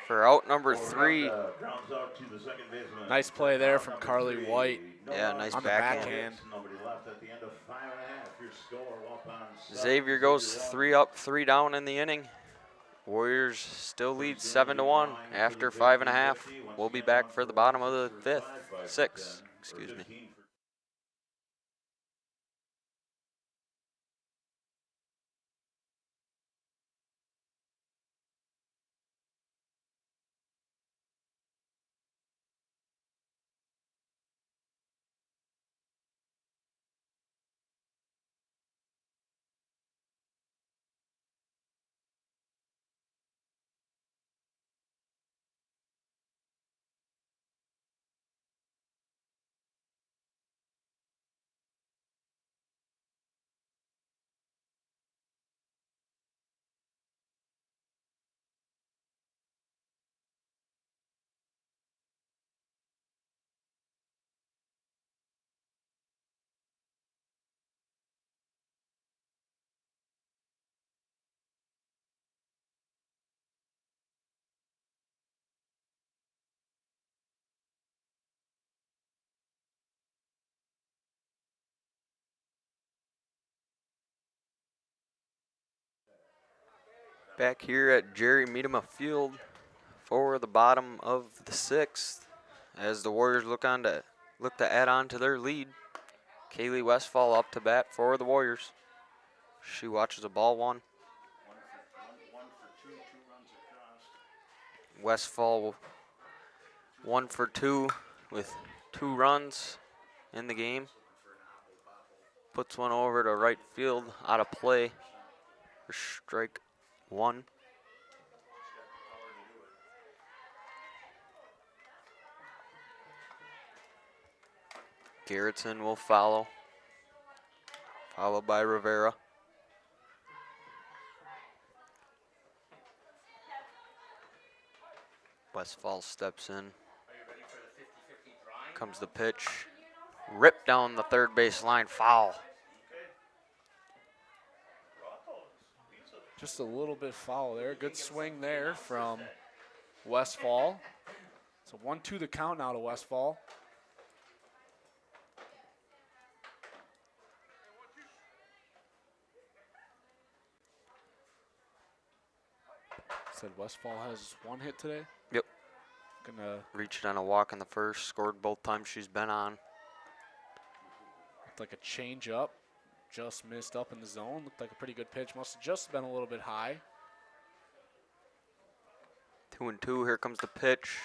for out number 3. Grounds out to the second baseman. Nice play there from Carly White. Yeah, nice On the backhand. backhand. Nobody left at the end of 5.5. Your score, Waupun 7, Xavier goes Xavier 3 up, 3 down in the inning. Warriors still lead 7-1 after 5.5. We'll be back for the bottom of the 5th, 6th, excuse me. Back here at Jerry Medema Field for the bottom of the 6th, as the Warriors look to add on to their lead. Kaylee Westfall up to bat for the Warriors. She watches a ball one. One for 2 runs across. Westfall 1 for 2 with 2 runs in the game. Puts one over to right field out of play for strike 1. Garrettson will follow, followed by Rivera. Westfall steps in. Comes the pitch. Ripped down the third base line, foul. Just a little bit foul there. Good swing there from Westfall. So 1-2 the count now to Westfall. Said Westfall has 1 hit today. Yep. Gonna Reached on a walk in the first, scored both times she's been on. looked like a change up. Just missed up in the zone. Looked like a pretty good pitch. Must have just been a little bit high. 2-2, here comes the pitch.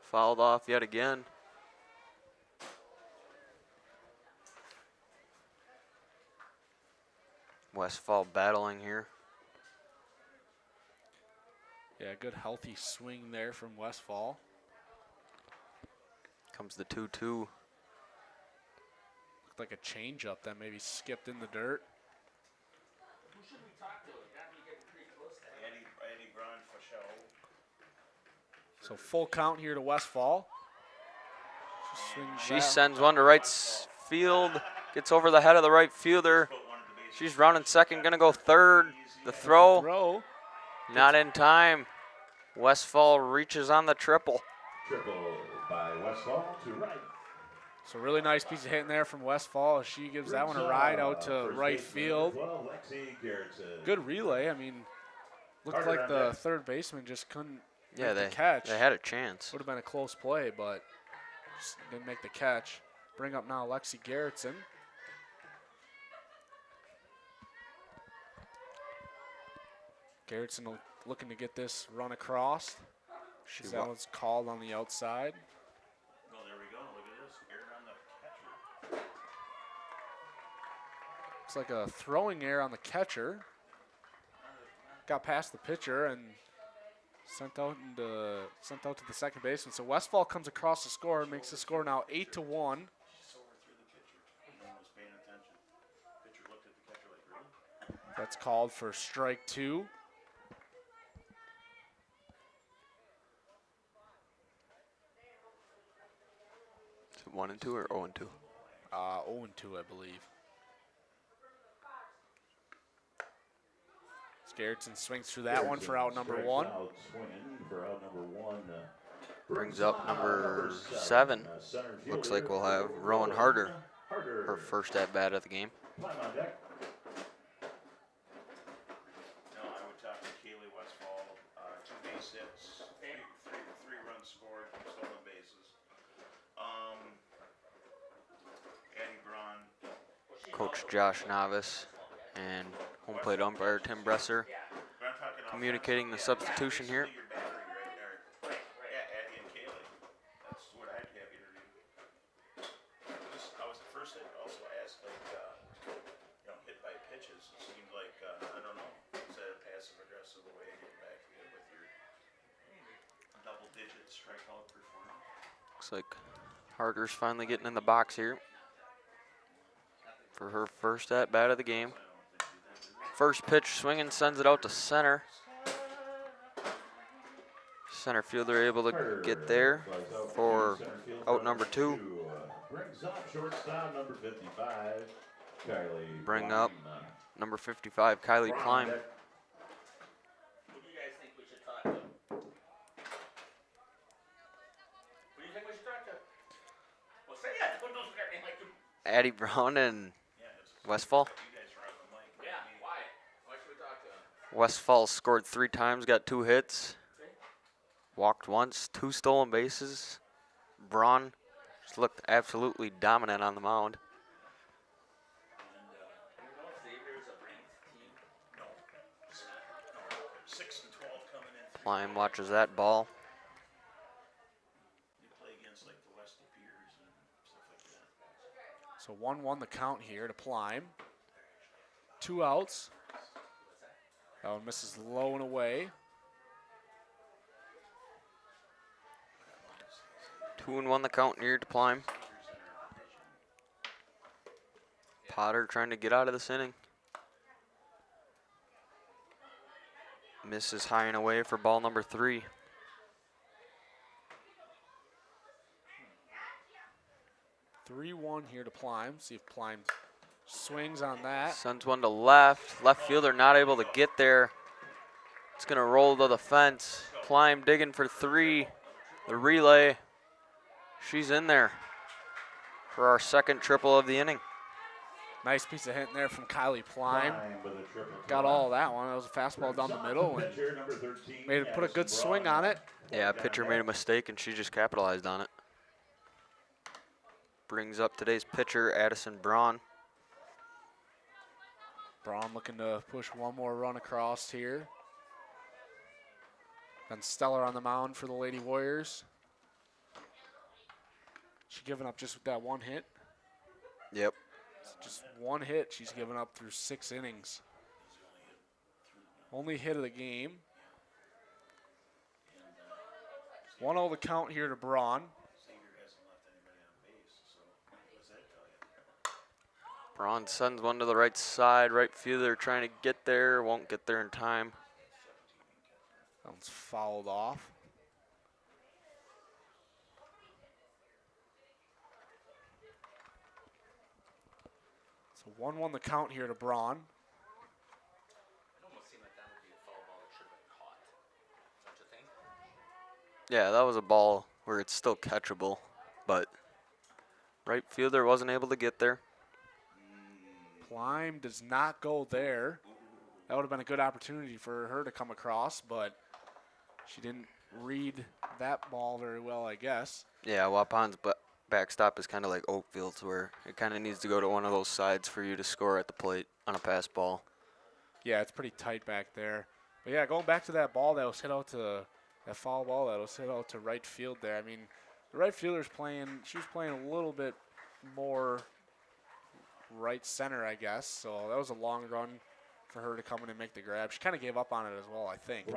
Fouled off yet again. Westfall battling here. Yeah, good healthy swing there from Westfall. Comes the 2-2. Looked like a change up that maybe skipped in the dirt. Who should we talk to? Got me getting pretty close to that. Eddie Braun for show. So full count here to Westfall. She sends one to right field. Gets over the head of the right fielder. She's running second, gonna go third. The throw. Not in time. Westfall reaches on the triple. Triple by Westfall to right. So really nice piece of hitting there from Westfall. She gives that one a ride out to right field. Good relay. I mean, looked like the third baseman just couldn't make the catch. They had a chance. Would have been a close play, but just didn't make the catch. Bring up now Lexi Garrettson. Garrettson looking to get this run across. That was called on the outside. Oh, there we go. Look at this. Error on the catcher. Looks like a throwing error on the catcher. Got past the pitcher and sent out to the second baseman. So Westfall comes across the score and makes the score now 8-1. That's called for strike 2. Is it 1-2 or 0-2? 0-2, I believe. Garrettson swings through that one for out number 1. Brings up number 7. Looks like we'll have Rowan Harder, her first at bat of the game. No, I would talk to Kaylee Westfall. 2 base hits, three runs scored, stolen bases. Eddie Braun. Coach Josh Novice and home plate umpire Tim Bresser communicating the substitution here. Addie and Kaylee. That's what I'd have you to do. I was the first that also asked, like, hit by pitches. It seemed like, I don't know, is that a passive aggressive way to get back to you with your double-digit strikeout performance? Looks like Harder's finally getting in the box here for her first at bat of the game. First pitch swinging, sends it out to center. Center fielder able to get there for out number 2. Brings up shortstop number 55, Kylie. Bring up number 55, Kylie Plime. Who do you guys think we should talk to? Who do you think we should talk to? Well, say it. Don't look at me like you. Addie Brown and Westfall. You guys are on the mic. Yeah, why? Why should we talk to him? Westfall scored 3 times, got 2 hits. Walked once, 2 stolen bases. Braun just looked absolutely dominant on the mound. Xavier's a ranked team. No. 6 and 12 coming in. Klein watches that ball. You play against like the West Piers and stuff like that. So 1-1 the count here to Plime. 2 outs. That one misses low and away. 2-1 the count here to Plime. Potter trying to get out of this inning. Misses high and away for ball number 3. Three 3-1 here to Plime. See if Plime swings on that. Sends one to left. Left fielder not able to get there. It's going to roll to the fence. Plime digging for 3. The relay. She's in there for our second triple of the inning. Nice piece of hitting there from Kylie Plime. With a triple to Got left. all that one. That was a fastball down the middle and Pitcher, number 13, put a good Addison swing Braun. on it. Yeah, pitcher made a mistake and she just capitalized on it. Brings up today's pitcher, Addison Braun. Braun looking to push one more run across here. Then Stellar on the mound for the Lady Warriors. She's given up just with that one hit. Yep. Just one hit she's given up through 6 innings. Only hit of the game. 1-0 the count here to Braun. Braun sends one to the right side. Right fielder trying to get there. Won't get there in time. That one's fouled off. So 1-1 the count here to Braun. It almost seemed like that would be a foul ball that should have been caught. Don't you think? Yeah, that was a ball where it's still catchable, but right fielder wasn't able to get there. Plime does not go there. That would have been a good opportunity for her to come across, but she didn't read that ball very well, I guess. Yeah, Waupun's backstop is kind of like Oakfield's, where it kind of needs to go to one of those sides for you to score at the plate on a pass ball. Yeah, it's pretty tight back there. But yeah, going back to that ball that was hit out to that foul ball that was hit out to right field there. I mean, the right fielder's playing. She was playing a little bit more right center, I guess. So that was a long run for her to come in and make the grab. She kind of gave up on it as well, I think.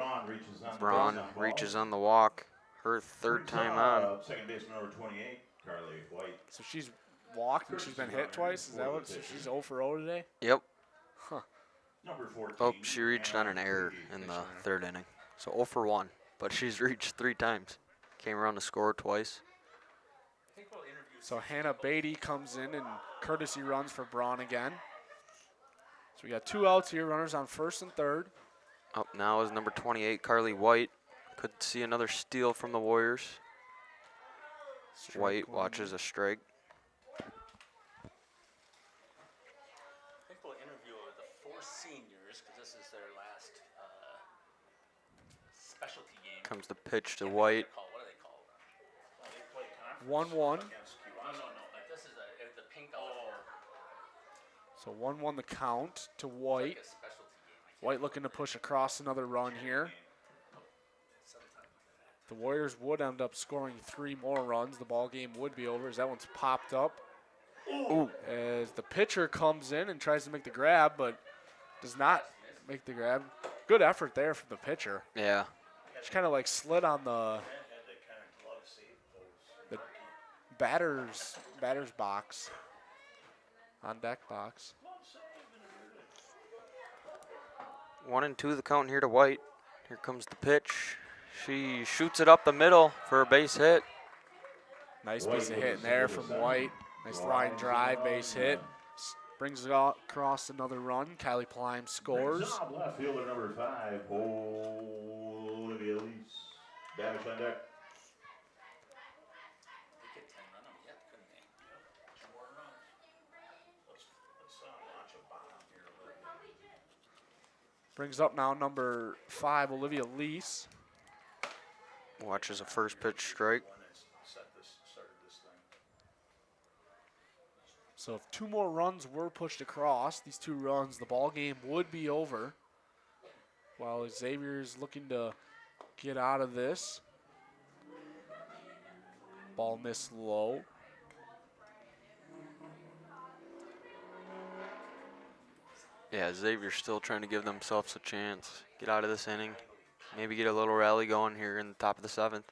Braun Reaches on the walk. Her third time on. Second baseman number 28, Carly White. So she's walked and she's been hit twice. Is that what? So she's 0 for 0 today. Yep. Number 14. Oh, she reached on an error in the third inning. So 0 for 1, but she's reached 3 times. Came around to score twice. I think we'll interview. So Hannah Beatty comes in and courtesy runs for Braun again. So we got 2 outs here, runners on first and third. Up now is number 28, Carly White. Could see another steal from the Warriors. White watches a strike. I think we'll interview the 4 seniors because this is their last specialty game. Comes the pitch to White. What are they called? 1-1. No, but this is the pink outfit. So 1-1 the count to White. Like a specialty game. White looking to push across another run here. The Warriors would end up scoring 3 more runs. The ball game would be over as that one's popped up. Ooh. As the pitcher comes in and tries to make the grab, but does not make the grab. Good effort there from the pitcher. Yeah. She kind of like slid on the batter's box, on deck box. 1-2 the count here to White. Here comes the pitch. She shoots it up the middle for a base hit. Nice piece of hitting there from White. Nice line drive, base hit. Brings it across another run. Kylie Plime scores. Left fielder number 5, Olivia Lease. Babish on deck. They could 10 run them yet, couldn't they? Let's launch a bomb here a little bit. Brings up now number 5, Olivia Lease. Watches a first pitch strike. So if 2 more runs were pushed across, these 2 runs, the ball game would be over. While Xavier is looking to get out of this. Ball missed low. Yeah, Xavier's still trying to give themselves a chance. Get out of this inning. Maybe get a little rally going here in the top of the 7th.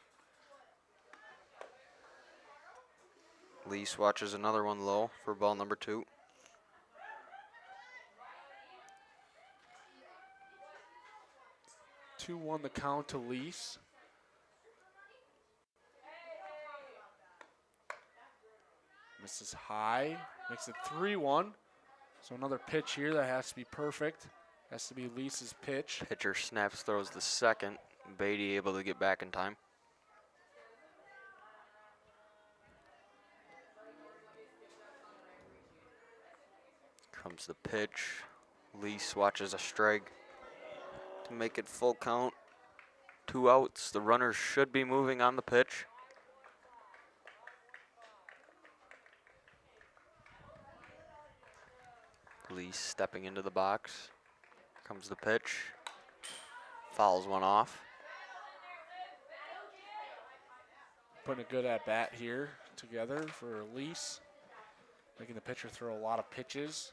Lease watches another one low for ball number 2. Two won the count to Lease. Misses high. Makes it 3-1. So another pitch here that has to be perfect. Has to be Lease's pitch. Pitcher snaps, throws the second. Beatty able to get back in time. Comes the pitch. Lease watches a strike to make it full count. 2 outs. The runners should be moving on the pitch. Lease stepping into the box. Comes the pitch. Fouls one off. Putting a good at bat here together for Lease. Making the pitcher throw a lot of pitches.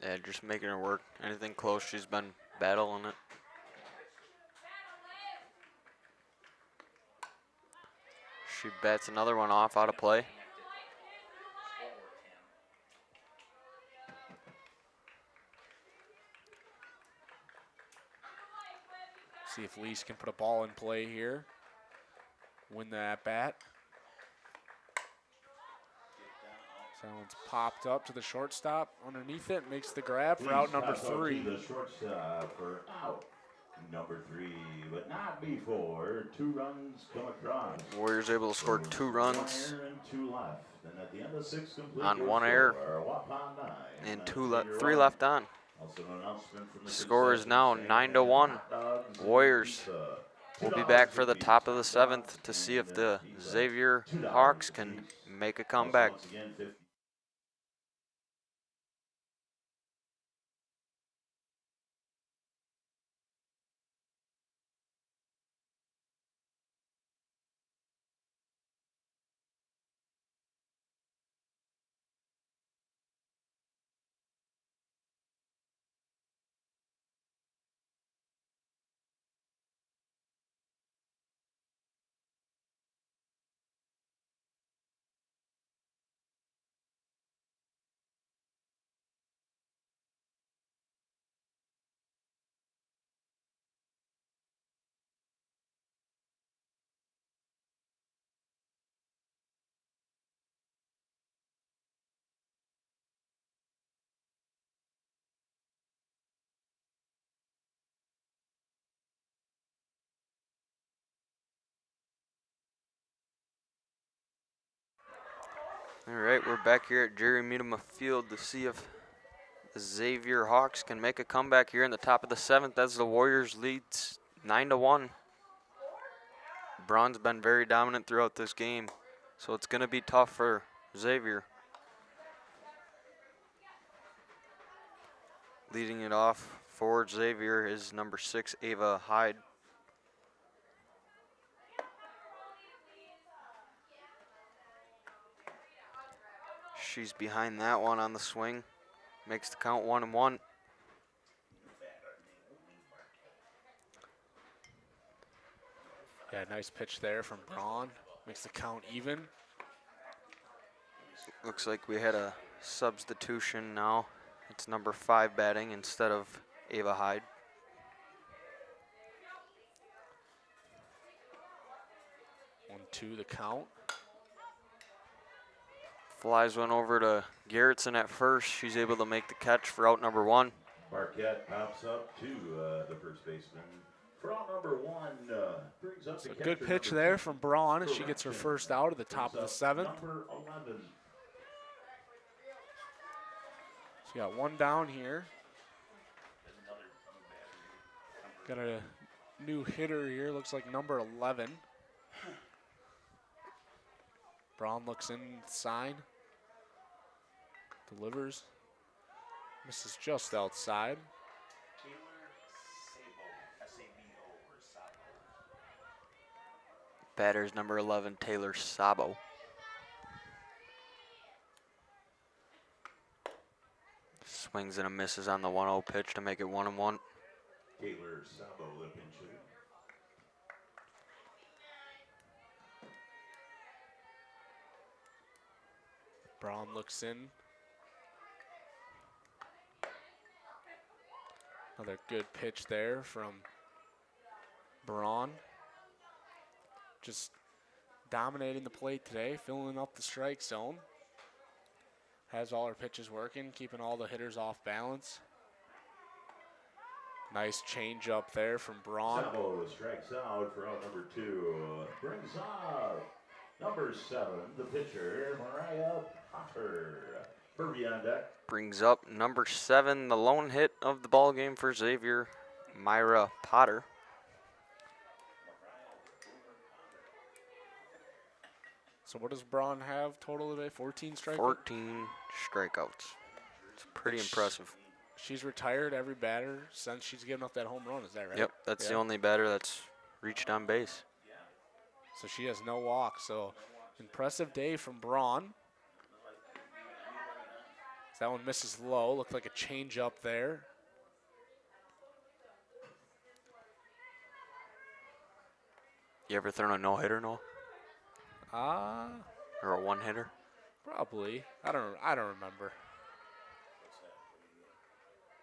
Yeah, just making her work. Anything close, she's been battling it. She bats another one off, out of play. See if Lease can put a ball in play here. Win the at bat. Sounds popped up to the shortstop. Underneath it, makes the grab for out number 3. The shortstop for out number 3, but not before 2 runs come across. Warriors able to score 2 runs. 1 error and 2 left. And at the end of 6 complete On 1 error. Waupun 9. And 3 left on. Also an announcement from the Score is now 9-1. Warriors will be back for the top of the 7th to see if the Xavier Hawks can make a comeback. All right, we're back here at Jerry Medema Field to see if the Xavier Hawks can make a comeback here in the top of the 7th as the Warriors leads 9-1. Braun's been very dominant throughout this game, so it's going to be tough for Xavier. Leading it off for Xavier is number 6, Ava Hyde. She's behind that one on the swing. Makes the count 1-1. Yeah, nice pitch there from Braun. Makes the count even. Looks like we had a substitution now. It's number 5 batting instead of Ava Hyde. One, two, the count. Flies one over to Garrettson at first. She's able to make the catch for out number 1. Marquette pops up to the first baseman. For out number 1, brings up So the good catcher, pitch number there 2, from Braun as she gets her Correction. first out at the top of the Brings up 7th. Number 11. So you got one down here. Got a new hitter here. Looks like number 11. Braun looks inside. Delivers. Misses just outside. Batter's number 11, Taylor Sabo. Swings and a misses on the 1-0 pitch to make it 1-1. Taylor Sabo, the pinch hitter. Braun looks in. Another good pitch there from Braun. Just dominating the plate today, filling up the strike zone. Has all her pitches working, keeping all the hitters off balance. Nice change up there from Braun. Sabo strikes out for out number 2. Brings up number 7, the pitcher, Mariah Potter. Herbie on deck. Brings up number 7, the lone hit of the ball game for Xavier, Myra Potter. So what does Braun have total today? 14 strikeouts? 14 strikeouts. It's pretty impressive. She's retired every batter since she's given up that home run, is that right? Yep, that's the only batter that's reached on base. So she has no walk. So impressive day from Braun. That one misses low. Looked like a change up there. You ever thrown a no-hitter, no? Ah, Or a one-hitter? probably. I don't remember.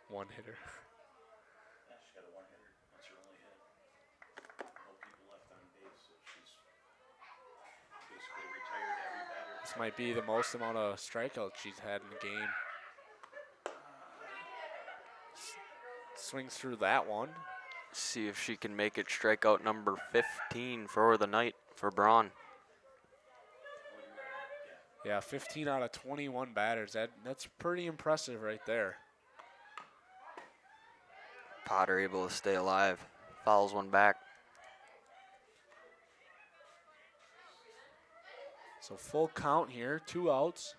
One hitter. Yeah, she got a 1-hitter. That's her only hit. No people left on base, so she's basically retired every batter. This might be the most amount of strikeouts she's had in the game. Swings through that one. See if she can make it strikeout number 15 for the night for Braun. Yeah, 15 out of 21 batters. That's pretty impressive right there. Potter able to stay alive. Fouls one back. So full count here, 2 outs.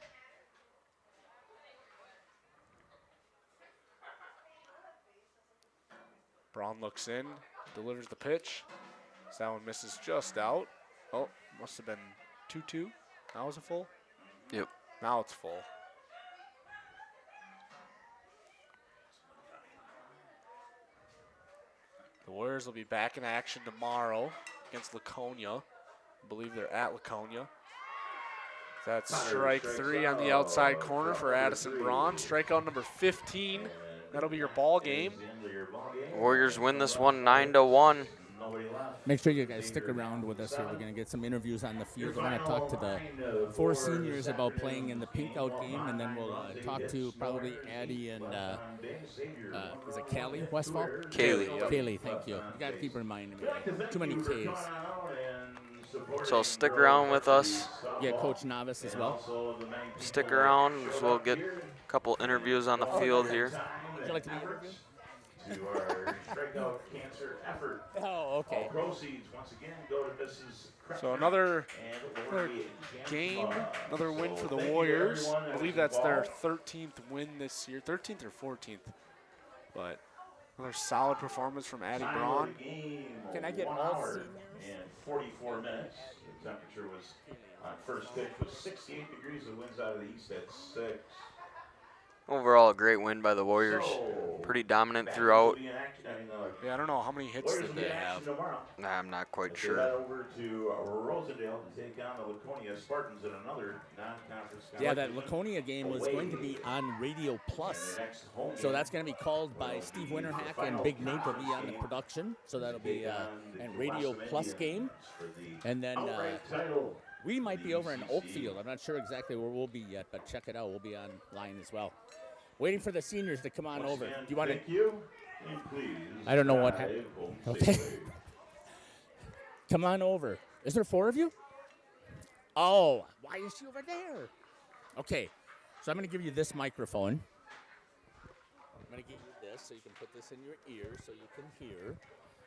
Braun looks in, delivers the pitch. So that one misses just out. Oh, must have been 2-2. Now is it full? Yep. Now it's full. The Warriors will be back in action tomorrow against Laconia. I believe they're at Laconia. That's strike 3 on the outside corner for Addison Braun. Strikeout number 15. That'll be your ball game. Warriors win this one 9-1. Make sure you guys stick around with us here. We're going to get some interviews on the field. We're going to talk to the 4 seniors about playing in the pink out game, and then we'll talk to probably Addie and, is it Callie Westfall? Kaylee. Yep. Kaylee, thank you. You got to keep reminding me. Too many Ks. So stick around with us. Yeah, Coach Novice as well. Stick around. We'll get a couple interviews on the field here. Would you like to be interviewed? To our strikeout cancer effort. Oh, okay. All proceeds once again go to Mrs. So another game, another win for the Warriors. I believe that's their 13th win this year, 13th or 14th. But another solid performance from Addie Braun. Can I get all seniors? And 44 minutes. The temperature was on first pitch was 68 degrees. The winds out of the east at 6. Overall, a great win by the Warriors. Pretty dominant throughout. Yeah, I don't know how many hits did they have. I'm not quite Head sure. over to Rosendale to take on the Laconia Spartans in another non-conference. Yeah, that Laconia game was going to be on Radio Plus. So that's going to be called by Steve Winterhack, and Big Nate will be on the production. So that'll be a Radio Plus game. And then we might be over in Oakfield. I'm not sure exactly where we'll be yet, but check it out. We'll be online as well. Waiting for the seniors to come on over. Do you want to? I don't know what happened. Okay. Come on over. Is there 4 of you? Oh, why is she over there? Okay, so I'm going to give you this microphone. I'm going to give you this so you can put this in your ear so you can hear.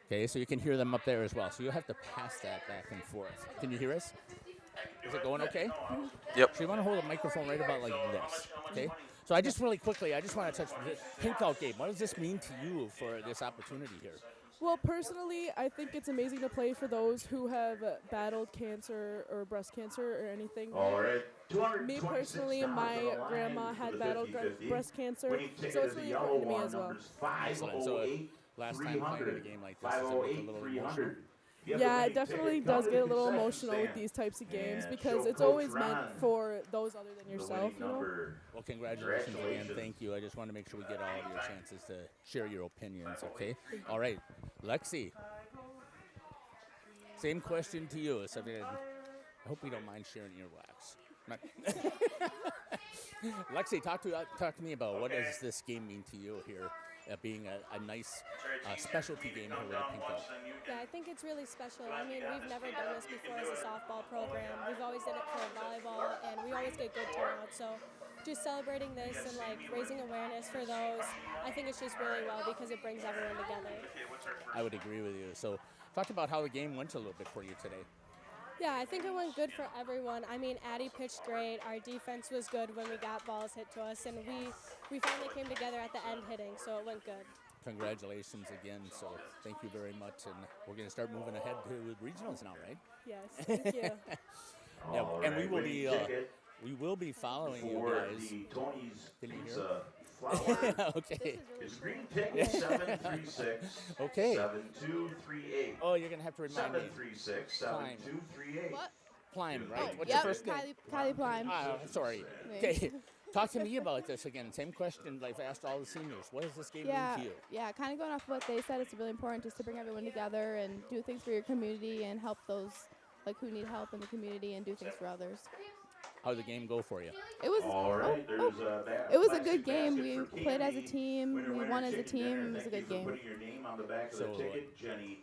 Okay, so you can hear them up there as well. So you'll have to pass that back and forth. Can you hear us? Is it going okay? Yep. So you want to hold the microphone right about like this, okay? So I just really quickly, I just want to touch the pink out game. What does this mean to you for this opportunity here? Well, personally, I think it's amazing to play for those who have battled cancer or breast cancer or anything. All right. Me personally, my grandma had battled breast cancer, so it's really important to me as well. Excellent. So last time playing in a game like this, does it make a little emotional? Yeah, it definitely does get a little emotional with these types of games because it's always meant for those other than yourself, you know? Well, congratulations again. Thank you. I just want to make sure we get all of your chances to share your opinions, okay? All right, Lexi. Same question to you. Xavier. I hope you don't mind sharing earwax. Lexi, talk to me about what does this game mean to you here, being a nice specialty game here with a pink out. Yeah, I think it's really special. I mean, we've never done this before as a softball program. We've always done it for volleyball, and we always get good turnout. So just celebrating this and like raising awareness for those, I think it's just really well because it brings everyone together. I would agree with you. So talk about how the game went a little bit for you today. Yeah, I think it went good for everyone. I mean, Addie pitched great. Our defense was good when we got balls hit to us, and we finally came together at the end hitting, so it went good. Congratulations again. So thank you very much, and we're going to start moving ahead to regionals now, right? Yes, thank you. Yeah, and we will be following you guys. Can you hear? Okay. It's green ticket 736. Okay. 7238. Oh, you're gonna have to remind me. 736 7238. What? Plime, right? What's Yep, your first name? Kylie Plime. Sorry. Okay. Talk to me about this again. Same question I've asked all the seniors. What does this game mean to you? Yeah, kind of going off of what they said, it's really important just to bring everyone together and do things for your community and help those like who need help in the community and do things for others. How did the game go for you? It was All right, it was a good game. We played as a team. We won as a team. It was a good game. So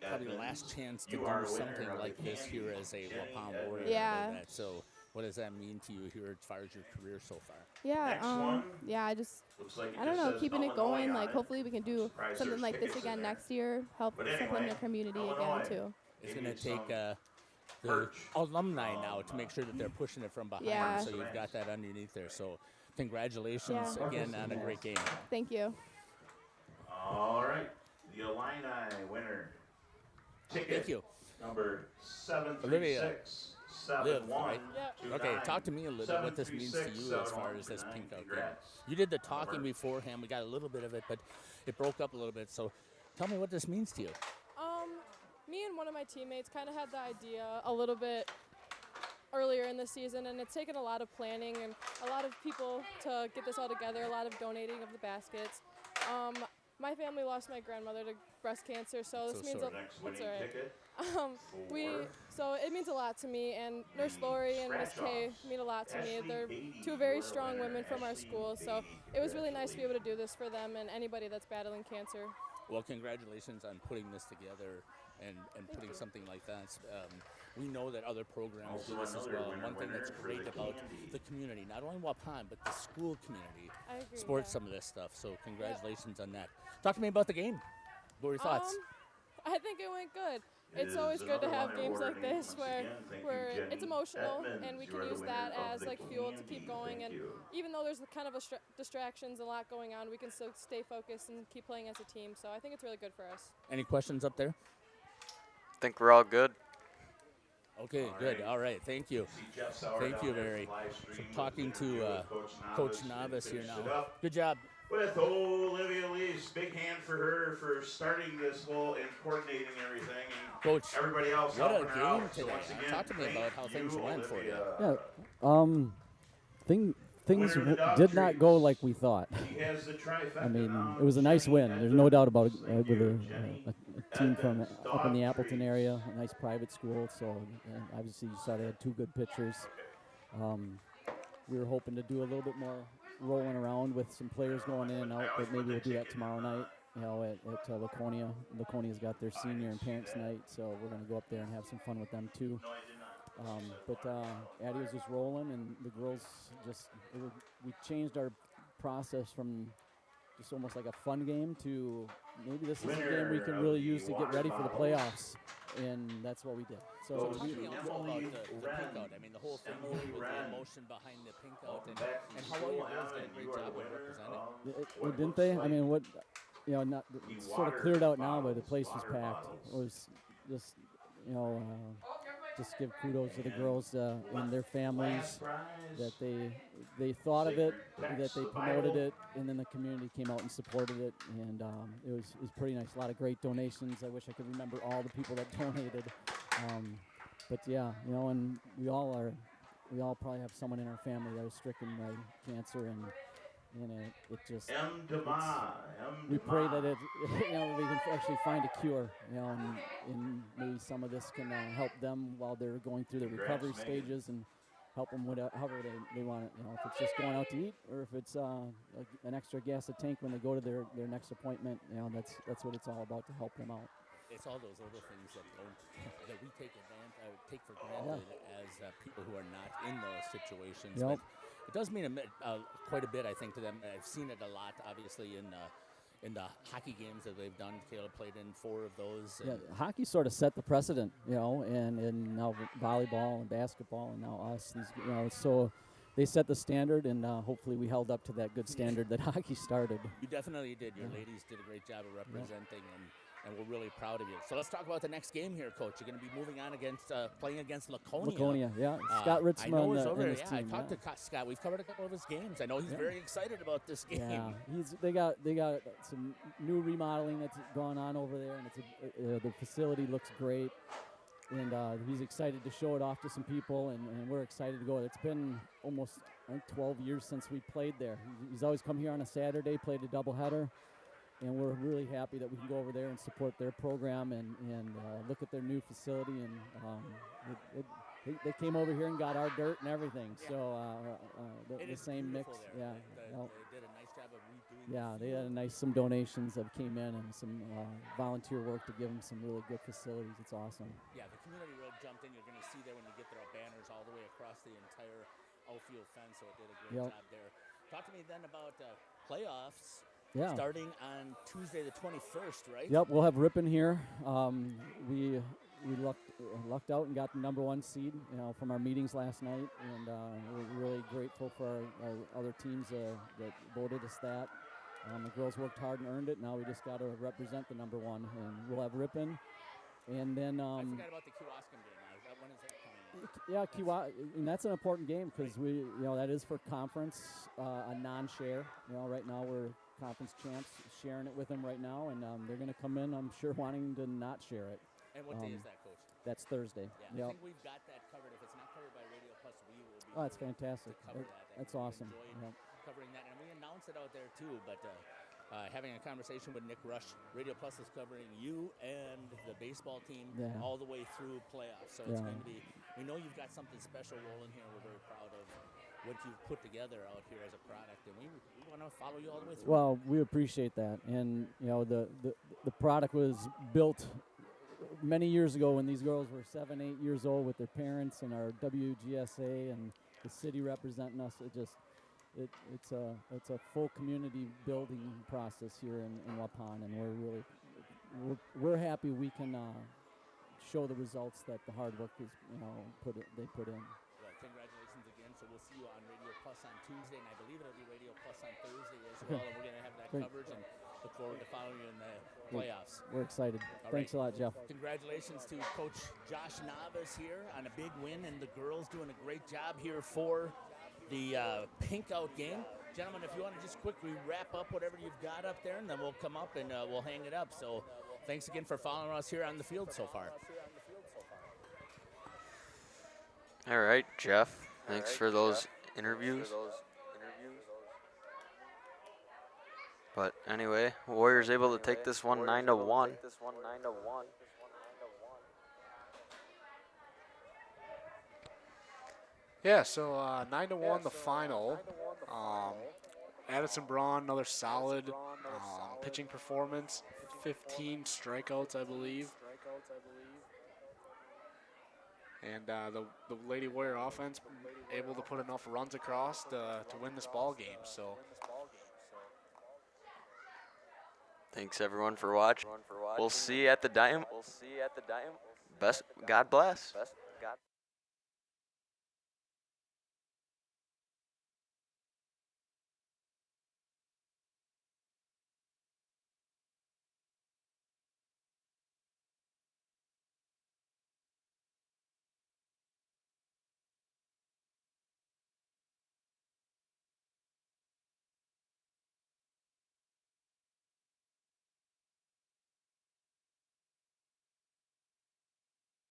probably the last chance to do something like this here as a Waupun Warrior. Yeah. So what does that mean to you here as far as your career so far? Yeah, I don't know, keeping it going. Like hopefully we can do something like this again next year. Help something in the community again too. It's going to take the alumni now to make sure that they're pushing it from behind. Yeah. So you've got that underneath there. So congratulations again on a great game. Thank you. All right, the Illini winner. Ticket Thank you. number Olivia. 73671. Right? Okay, talk to me a little bit what this means to you as far as this pink out game. You did the talking beforehand. We got a little bit of it, but it broke up a little bit. So tell me what this means to you. Me and one of my teammates kind of had the idea a little bit earlier in the season, and it's taken a lot of planning and a lot of people to get this all together, a lot of donating of the baskets. My family lost my grandmother to breast cancer, so this means that's all right. So it means a lot to me, and Nurse Lori and Miss Kay mean a lot to me. They're two very strong women from our school, so it was really nice to be able to do this for them and anybody that's battling cancer. Well, congratulations on putting this together and putting something like that. We know that other programs do this as well. And one thing that's great about the community, not only Waupun, but the school community, sports some of this stuff. So congratulations on that. Talk to me about the game. What were your thoughts? I think it went good. It's always good to have games like this where it's emotional and we can use that as like fuel to keep going. And even though there's kind of distractions and a lot going on, we can still stay focused and keep playing as a team. So I think it's really good for us. Any questions up there? I think we're all good. Okay, good. All right. Thank you. Thank you, Mary. So talking to Coach Novice here now. Good job. With Olivia Lees, big hand for her for starting this whole and coordinating everything. And Coach, everybody else what a helping her game out. today. So once again, Talk to me about how things went for you. Yeah, things did not go like we thought. He has the trifecta. I mean, now. it was a nice win. There's no doubt about it. With a team from up in the Appleton area, a nice private school. So obviously you saw they had two good pitchers. We were hoping to do a little bit more rolling around with some players going in and out, but maybe we'll do that tomorrow night. You know, at Laconia. Laconia's got their senior and parents' night, so we're going to go up there and have some fun with them too. But Addie was just rolling, and the girls we changed our process from just almost like a fun game to maybe this is a game we can really use to get ready for the playoffs, and that's what we did. So So talk to me also about the pink out. I mean, the whole thing with the emotion behind the pink out, and how well your girls did a great job of representing. didn't they? I mean, what, not it's sort of cleared out now, but the place was packed. It was just, just give kudos to the girls and their families that they thought of it, that they promoted it, and then the community came out and supported it, and it was pretty nice. A lot of great donations. I wish I could remember all the people that donated, but yeah, and we all probably have someone in our family that was stricken by cancer, and it just we pray that it we can actually find a cure, and maybe some of this can help them while they're going through the recovery stages, and help them with however they want it. If it's just going out to eat, or if it's like an extra gas a tank when they go to their next appointment, that's what it's all about, to help them out. It's all those little things that we take for granted as people who are not in those situations. Yep. But it does mean quite a bit, I think, to them. I've seen it a lot, obviously, in the hockey games that they've done. Kayla played in 4 of those. Yeah, hockey sort of set the precedent, and now volleyball and basketball and now us. So they set the standard, and hopefully we held up to that good standard that hockey started. You definitely did. Your ladies did a great job of representing, and we're really proud of you. So let's talk about the next game here, Coach. You're going to be moving on playing against Laconia. Laconia, yeah. Scott Ritzman. I know he's over there. His Yeah, team, I talked to Scott. We've covered a couple of his games. I know he's very excited about this game. Yeah, they got some new remodeling that's going on over there, and the facility looks great. And he's excited to show it off to some people, and we're excited to go. It's been almost 12 years since we played there. He's always come here on a Saturday, played a doubleheader. And we're really happy that we can go over there and support their program and look at their new facility. And they came over here and got our dirt and everything. So the same mix. There. They did a nice job of redoing. Yeah, they had some donations that came in, and some volunteer work to give them some really good facilities. It's awesome. Yeah, the community really jumped in. You're going to see there when you get there banners all the way across the entire outfield fence. So it did a great job there. Talk to me then about playoffs. Yeah. Starting on Tuesday the 21st, right? Yep, we'll have Ripon here. We lucked out and got the #1 seed, from our meetings last night, and we're really grateful for our other teams that voted us that. The girls worked hard and earned it. Now we just got to represent the #1, and we'll have Ripon, and then. I forgot about the Kewaskum game. When is that coming up? Yeah, and that's an important game because we, that is for conference, a non-share. Right now we're conference champs, sharing it with them right now, and they're going to come in, I'm sure, wanting to not share it. And what day is that, Coach? That's Thursday. Yeah, I think we've got that covered. If it's not covered by Radio Plus, we will be. Oh, that's fantastic. That's awesome. Covering that, and we announce it out there too. But having a conversation with Nick Rush, Radio Plus is covering you and the baseball team all the way through playoffs. So it's going to be. We know you've got something special rolling here. We're very proud of what you've put together out here as a product, and we want to follow you all the way through. Well, we appreciate that, and the product was built many years ago when these girls were 7, 8 years old with their parents, and our WGSA and the city representing us. It's a full community building process here in Waupun, and we're happy we can show the results that the hard work is they put in. Well, congratulations again. So we'll see you on Radio Plus on Tuesday, and I believe it'll be Radio Plus on Thursday as well. And we're going to have that coverage, and look forward to following you in the playoffs. We're excited. Thanks a lot, Jeff. Congratulations to Coach Josh Navas here on a big win, and the girls doing a great job here for the pink out game. Gentlemen, if you want to just quickly wrap up whatever you've got up there, and then we'll come up and we'll hang it up. So thanks again for following us here on the field so far. All right, Jeff. Thanks for those interviews. But anyway, Warriors able to take this one 9-1. Yeah, so 9-1 the final. Addison Braun, another solid pitching performance. 15 strikeouts, I believe. And the Lady Warrior offense able to put enough runs across to win this ball game. So Thanks everyone for watching. We'll see you at the Diamond. Best. God bless.